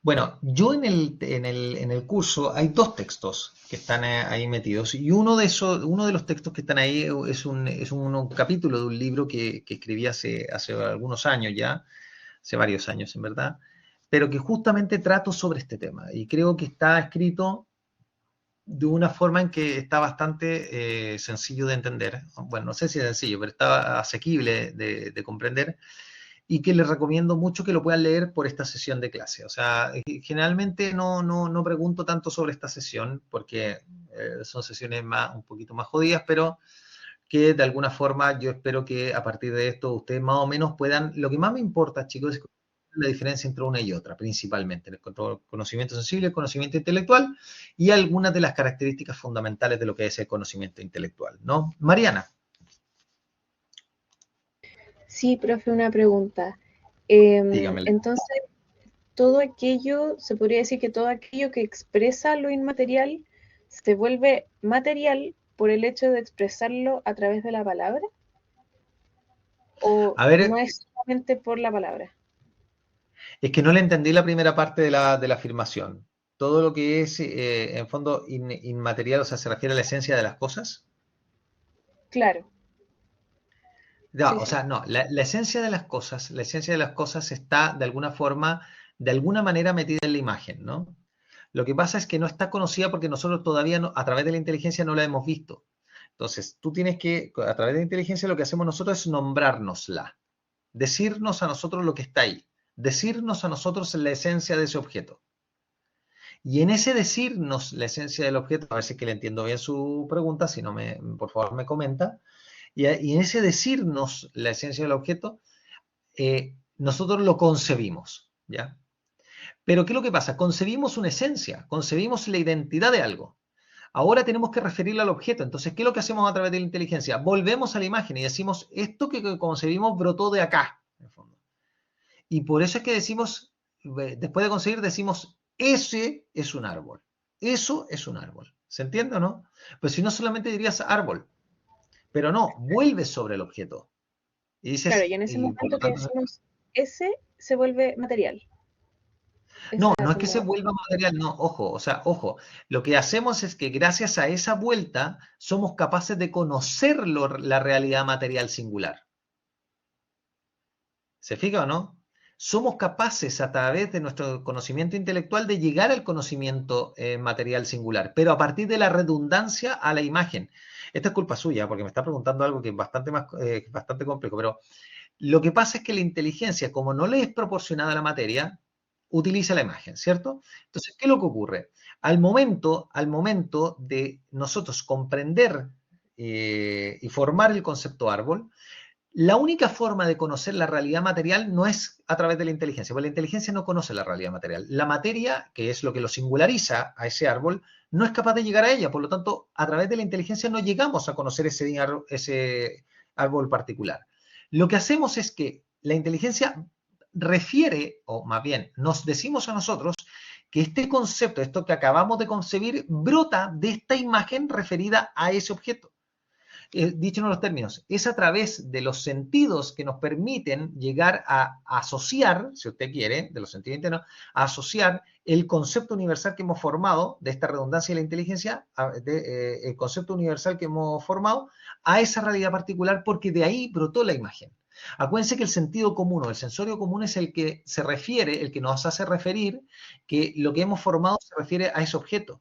Bueno, yo en el curso hay dos textos que están ahí metidos y uno de los textos que están ahí es un capítulo de un libro que escribí hace algunos años ya, hace varios años en verdad, pero que justamente trato sobre este tema y creo que está escrito de una forma en que está bastante sencillo de entender. Bueno, no sé si es sencillo, pero está asequible de comprender y que les recomiendo mucho que lo puedan leer por esta sesión de clase. O sea, generalmente no pregunto tanto sobre esta sesión porque son sesiones un poquito más jodidas, pero que de alguna forma yo espero que a partir de esto ustedes más o menos puedan, lo que más me importa, chicos, es la diferencia entre una y otra, principalmente, el conocimiento sensible, el conocimiento intelectual y algunas de las características fundamentales de lo que es el conocimiento intelectual, ¿no? Mariana, Sí, profe, una pregunta. dígamela. Entonces, todo aquello, se podría decir que todo aquello que expresa lo inmaterial se vuelve material por el hecho de expresarlo a través de la palabra, o A no ver, es solamente por la palabra. es que no le entendí la primera parte de la afirmación. Todo lo que es, en fondo, inmaterial, o sea, se refiere a la esencia de las cosas. Claro, No, Sí, o sí. sea, no, la esencia de las cosas, la esencia de las cosas está de alguna forma, de alguna manera metida en la imagen, ¿no? Lo que pasa es que no está conocida porque nosotros todavía a través de la inteligencia no la hemos visto. Entonces, tú tienes que, a través de la inteligencia, lo que hacemos nosotros es nombrárnosla, decirnos a nosotros lo que está ahí, decirnos a nosotros la esencia de ese objeto. Y en ese decirnos la esencia del objeto, a ver si es que le entiendo bien su pregunta, si no, por favor me comenta, y en ese decirnos la esencia del objeto, nosotros lo concebimos, ¿ya? Pero ¿qué es lo que pasa? Concebimos una esencia, concebimos la identidad de algo. Ahora tenemos que referirlo al objeto. Entonces, ¿qué es lo que hacemos a través de la inteligencia? Volvemos a la imagen y decimos, esto que concebimos brotó de acá, en el fondo. Y por eso es que decimos, después de conseguir, decimos, ese es un árbol. Eso es un árbol. ¿Se entiende o no? Pues si no, solamente dirías árbol, pero no, vuelves sobre el objeto. Y Claro, dices, y en ese y por lo momento que tanto, decimos ese se vuelve material, no, esa no es que se como, vuelva material, no, ojo, o sea, ojo, lo que hacemos es que gracias a esa vuelta somos capaces de conocer la realidad material singular. ¿Se fija o no? Somos capaces a través de nuestro conocimiento intelectual de llegar al conocimiento material singular, pero a partir de la redundancia a la imagen. Esta es culpa suya, porque me está preguntando algo que es bastante complejo, pero lo que pasa es que la inteligencia, como no le es proporcionada la materia, utiliza la imagen, ¿cierto? Entonces, ¿qué es lo que ocurre? Al momento de nosotros comprender y formar el concepto árbol, la única forma de conocer la realidad material no es a través de la inteligencia, porque la inteligencia no conoce la realidad material. La materia, que es lo que lo singulariza a ese árbol, no es capaz de llegar a ella. Por lo tanto, a través de la inteligencia no llegamos a conocer ese árbol particular. Lo que hacemos es que la inteligencia refiere, o más bien nos decimos a nosotros, que este concepto, esto que acabamos de concebir, brota de esta imagen referida a ese objeto. Dicho en los términos, es a través de los sentidos que nos permiten llegar a asociar, si usted quiere, de los sentidos internos, a asociar el concepto universal que hemos formado, de esta redundancia de la inteligencia, el concepto universal que hemos formado, a esa realidad particular, porque de ahí brotó la imagen. Acuérdense que el sentido común o el sensorio común es el que se refiere, el que nos hace referir que lo que hemos formado se refiere a ese objeto.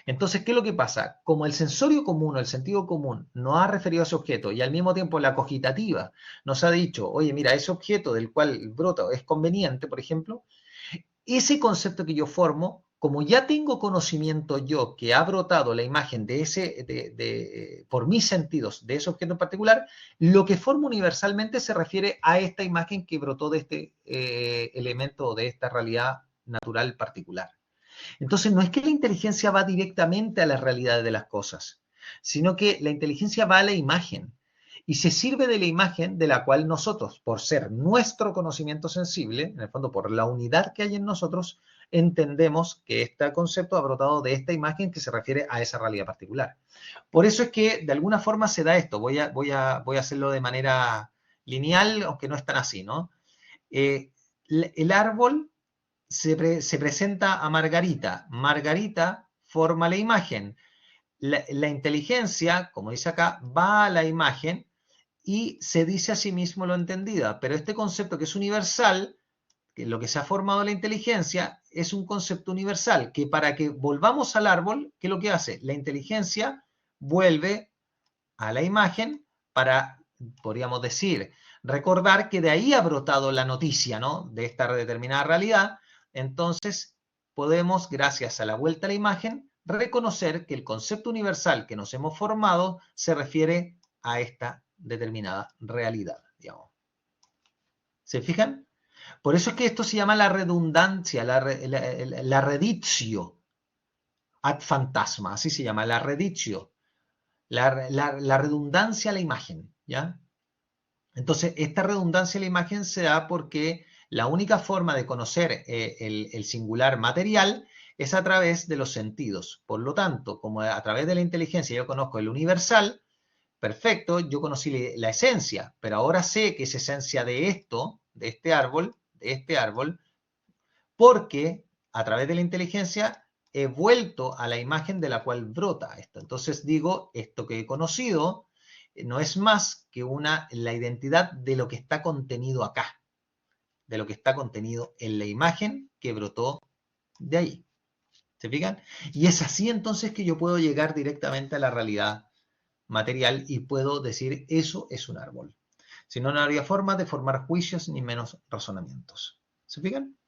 Entonces, ¿qué es lo que pasa? Como el sensorio común o el sentido común no ha referido a ese objeto y al mismo tiempo la cogitativa nos ha dicho, oye, mira, ese objeto del cual brota es conveniente, por ejemplo, ese concepto que yo formo, como ya tengo conocimiento yo que ha brotado la imagen por mis sentidos de ese objeto en particular, lo que formo universalmente se refiere a esta imagen que brotó de este elemento o de esta realidad natural particular. Entonces, no es que la inteligencia va directamente a la realidad de las cosas, sino que la inteligencia va a la imagen y se sirve de la imagen de la cual nosotros, por ser nuestro conocimiento sensible, en el fondo por la unidad que hay en nosotros, entendemos que este concepto ha brotado de esta imagen que se refiere a esa realidad particular. Por eso es que de alguna forma se da esto. Voy a hacerlo de manera lineal, aunque no es tan así, ¿no? El árbol se presenta a Margarita. Margarita forma la imagen. La inteligencia, como dice acá, va a la imagen y se dice a sí mismo lo entendida. Pero este concepto que es universal, que lo que se ha formado la inteligencia, es un concepto universal, que para que volvamos al árbol, ¿qué es lo que hace? La inteligencia vuelve a la imagen para, podríamos decir, recordar que de ahí ha brotado la noticia, ¿no? De esta determinada realidad. Entonces, podemos, gracias a la vuelta a la imagen, reconocer que el concepto universal que nos hemos formado se refiere a esta determinada realidad, digamos. ¿Se fijan? Por eso es que esto se llama la redundancia, la reditio ad fantasma, así se llama, la reditio, la redundancia a la imagen, ¿ya? Entonces, esta redundancia a la imagen se da porque la única forma de conocer el singular material es a través de los sentidos. Por lo tanto, como a través de la inteligencia yo conozco el universal, perfecto, yo conocí la esencia, pero ahora sé que es esencia de esto, de este árbol, porque a través de la inteligencia he vuelto a la imagen de la cual brota esto. Entonces digo, esto que he conocido no es más que la identidad de lo que está contenido acá, de lo que está contenido en la imagen que brotó de ahí. ¿Se fijan? Y es así entonces que yo puedo llegar directamente a la realidad material y puedo decir eso es un árbol. Si no, no habría forma de formar juicios ni menos razonamientos. ¿Se fijan?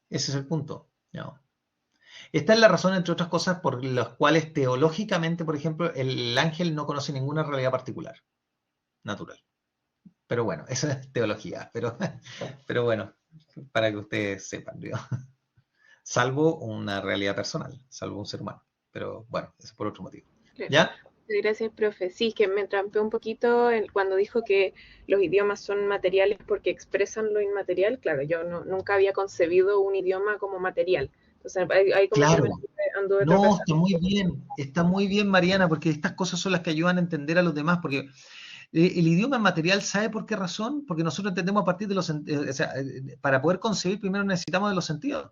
Ese es el punto. No. Esta es la razón, entre otras cosas, por las cuales teológicamente, por ejemplo, el ángel no conoce ninguna realidad particular, natural. Pero bueno, esa es teología. Pero bueno, para que ustedes sepan, digo. Salvo una realidad personal, salvo un ser humano. Pero bueno, eso es por otro motivo. Claro. ¿Ya? Gracias, profe. Sí, que me trampé un poquito cuando dijo que los idiomas son materiales porque expresan lo inmaterial. Claro, yo nunca había concebido un idioma como material. Entonces, ahí como que Claro. me anduve No, tropezando. está muy bien, Mariana, porque estas cosas son las que ayudan a entender a los demás, porque el idioma material, ¿sabe por qué razón? Porque nosotros entendemos a partir de los, o sea, para poder concebir primero necesitamos de los sentidos.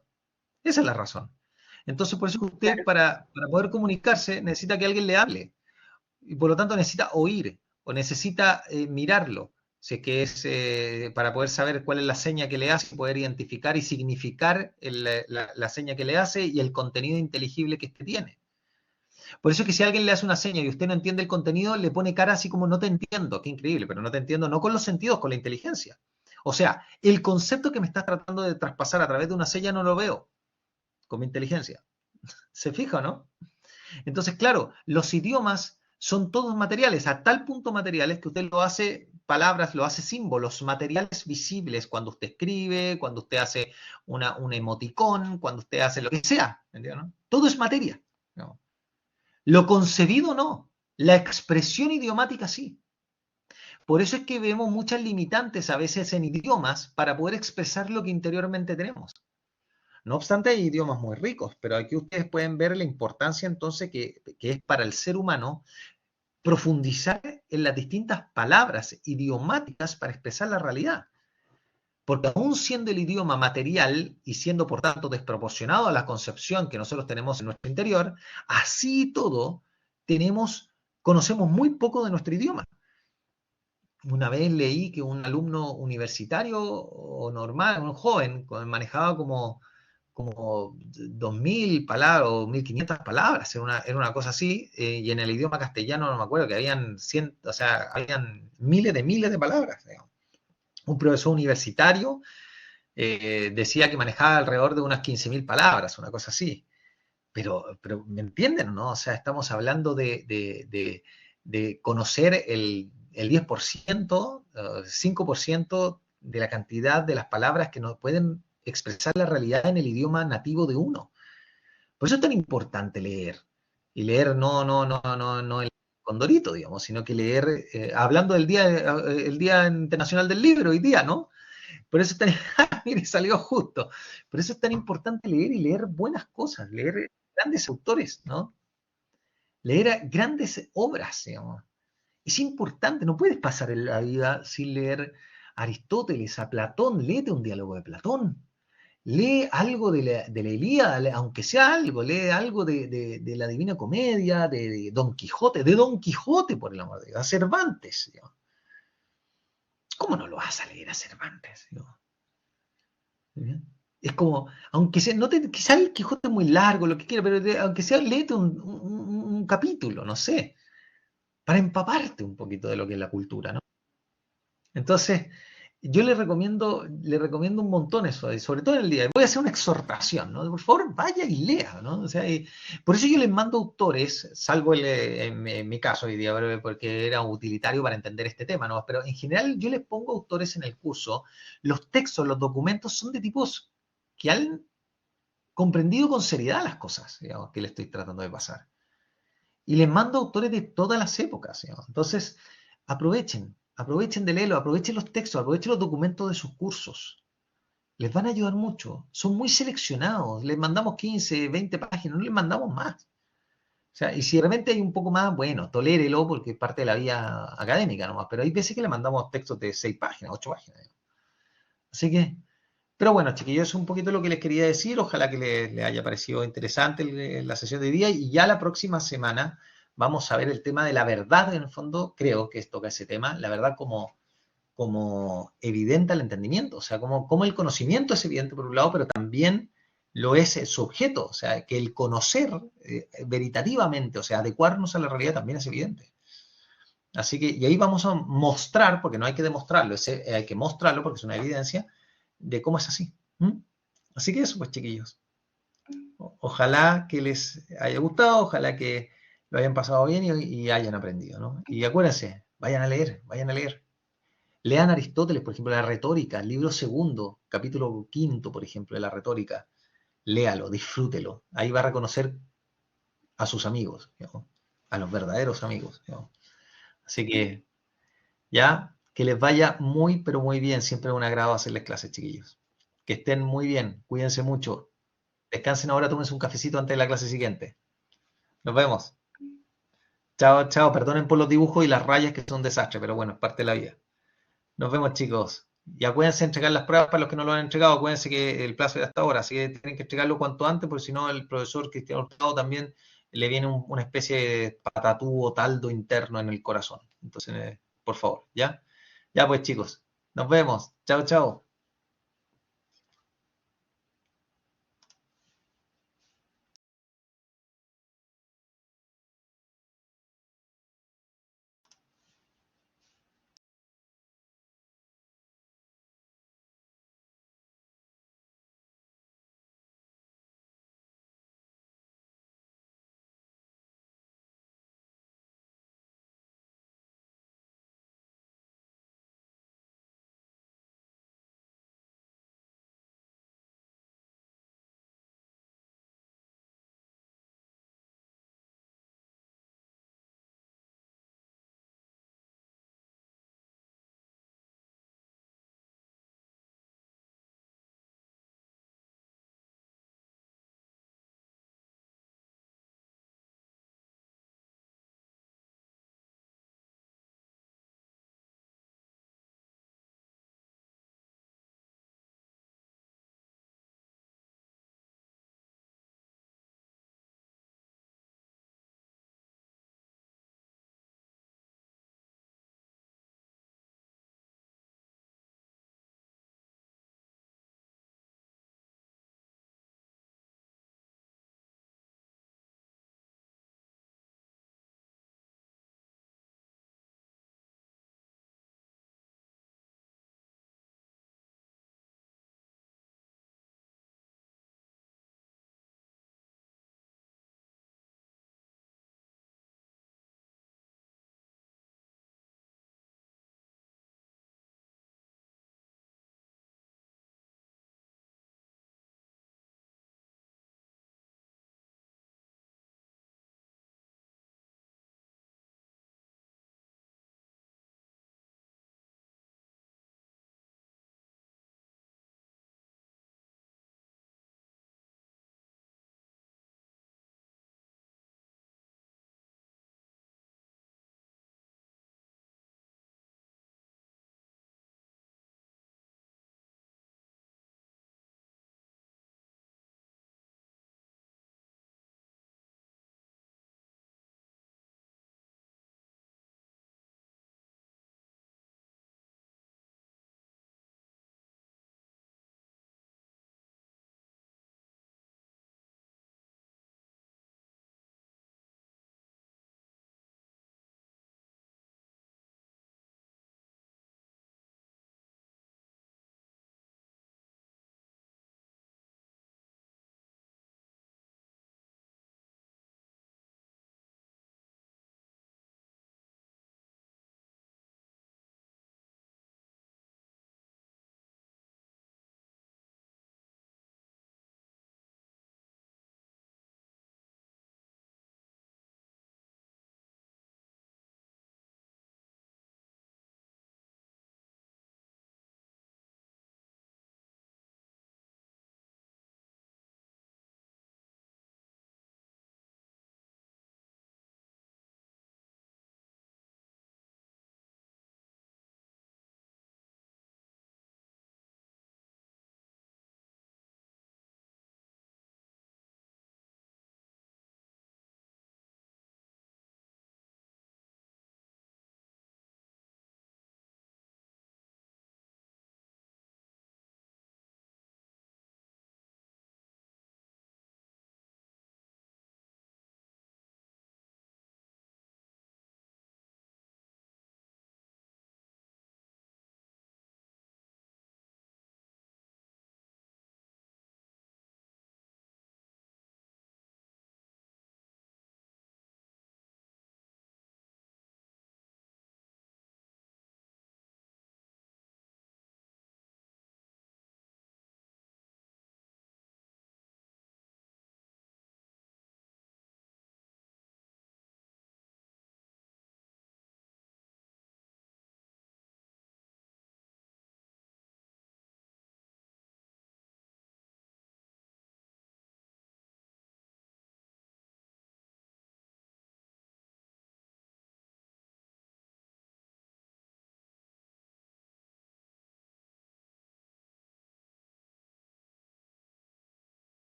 Esa es la razón. Entonces, por eso que usted, Claro, para poder comunicarse, necesita que alguien le hable. Y por lo tanto necesita oír o necesita mirarlo. Si es que es para poder saber cuál es la seña que le hace, poder identificar y significar la seña que le hace y el contenido inteligible que éste tiene. Por eso es que si alguien le hace una seña y usted no entiende el contenido, le pone cara así como no te entiendo, qué increíble, pero no te entiendo, no con los sentidos, con la inteligencia. O sea, el concepto que me estás tratando de traspasar a través de una seña no lo veo con mi inteligencia. ¿Se fija o no? Entonces, claro, los idiomas son todos materiales, a tal punto materiales que usted lo hace palabras, lo hace símbolos, materiales visibles cuando usted escribe, cuando usted hace un emoticón, cuando usted hace lo que sea. ¿No? Todo es materia. ¿No? Lo concebido no, la expresión idiomática sí. Por eso es que vemos muchas limitantes a veces en idiomas para poder expresar lo que interiormente tenemos. No obstante, hay idiomas muy ricos, pero aquí ustedes pueden ver la importancia entonces que es para el ser humano profundizar en las distintas palabras idiomáticas para expresar la realidad. Porque aún siendo el idioma material y siendo por tanto desproporcionado a la concepción que nosotros tenemos en nuestro interior, así todo conocemos muy poco de nuestro idioma. Una vez leí que un alumno universitario o normal, un joven, manejaba como 2.000 palabras o 1.500 palabras, era una cosa así, y en el idioma castellano no me acuerdo que habían habían miles de palabras. Digamos. Un profesor universitario decía que manejaba alrededor de unas 15.000 palabras, una cosa así. Pero ¿me entienden, no? O sea, estamos hablando de conocer el 10%, 5% de la cantidad de las palabras que nos pueden expresar la realidad en el idioma nativo de uno. Por eso es tan importante leer. Y leer no el Condorito, digamos, sino que leer, hablando del el Día Internacional del Libro, hoy día, ¿no? Por eso es tan, mire, salió justo. Por eso es tan importante leer y leer buenas cosas, leer grandes autores, ¿no? Leer grandes obras, digamos. Es importante, no puedes pasar en la vida sin leer a Aristóteles, a Platón, léete un diálogo de Platón, lee algo de la Ilíada, aunque sea algo, lee algo de la Divina Comedia, de Don Quijote, por el amor de Dios, a Cervantes. Digamos. ¿Cómo no lo vas a leer a Cervantes? Digamos? Es como, aunque sea, quizá el Quijote es muy largo, lo que quiera, pero aunque sea, léete un capítulo, no sé, para empaparte un poquito de lo que es la cultura, ¿no? Entonces, yo le recomiendo un montón eso, y sobre todo en el día. Voy a hacer una exhortación, ¿no? Por favor, vaya y lea, ¿no? O sea, por eso yo les mando autores, salvo en mi caso hoy día, porque era utilitario para entender este tema, ¿no? Pero en general yo les pongo autores en el curso. Los textos, los documentos son de tipos que han comprendido con seriedad las cosas, digamos, que le estoy tratando de pasar. Y les mando autores de todas las épocas, digamos. Entonces, aprovechen de leerlo, aprovechen los textos, aprovechen los documentos de sus cursos. Les van a ayudar mucho. Son muy seleccionados. Les mandamos 15, 20 páginas, no les mandamos más. O sea, y si de repente hay un poco más, bueno, tolérelo porque es parte de la vía académica nomás, pero hay veces que le mandamos textos de 6 páginas, 8 páginas. Digamos. Así que, pero bueno, chiquillos, es un poquito lo que les quería decir. Ojalá que les haya parecido interesante la sesión de hoy día y ya la próxima semana vamos a ver el tema de la verdad, en el fondo, creo que toca ese tema, la verdad como evidente al entendimiento, o sea, como el conocimiento es evidente por un lado, pero también lo es su objeto, o sea, que el conocer veritativamente, o sea, adecuarnos a la realidad también es evidente. Así que, y ahí vamos a mostrar, porque no hay que demostrarlo, hay que mostrarlo porque es una evidencia de cómo es así. ¿Mm? Así que eso, pues, chiquillos. Ojalá que les haya gustado, ojalá que lo hayan pasado bien y hayan aprendido, ¿no? Y acuérdense, vayan a leer, vayan a leer. Lean Aristóteles, por ejemplo, la retórica, libro segundo, capítulo quinto, por ejemplo, de la retórica. Léalo, disfrútelo. Ahí va a reconocer a sus amigos, ¿no? A los verdaderos amigos, ¿no? Así que, ya, que les vaya muy, pero muy bien. Siempre es un agrado hacerles clases, chiquillos. Que estén muy bien, cuídense mucho. Descansen ahora, tómense un cafecito antes de la clase siguiente. Nos vemos. Chao, chao. Perdonen por los dibujos y las rayas que son un desastre, pero bueno, es parte de la vida. Nos vemos, chicos. Y acuérdense de entregar las pruebas para los que no lo han entregado. Acuérdense que el plazo es hasta ahora, así que tienen que entregarlo cuanto antes, porque si no, el profesor Cristiano Hurtado también le viene una especie de patatú o taldo interno en el corazón. Entonces, por favor, ¿ya? Ya pues, chicos. Nos vemos. Chao, chao.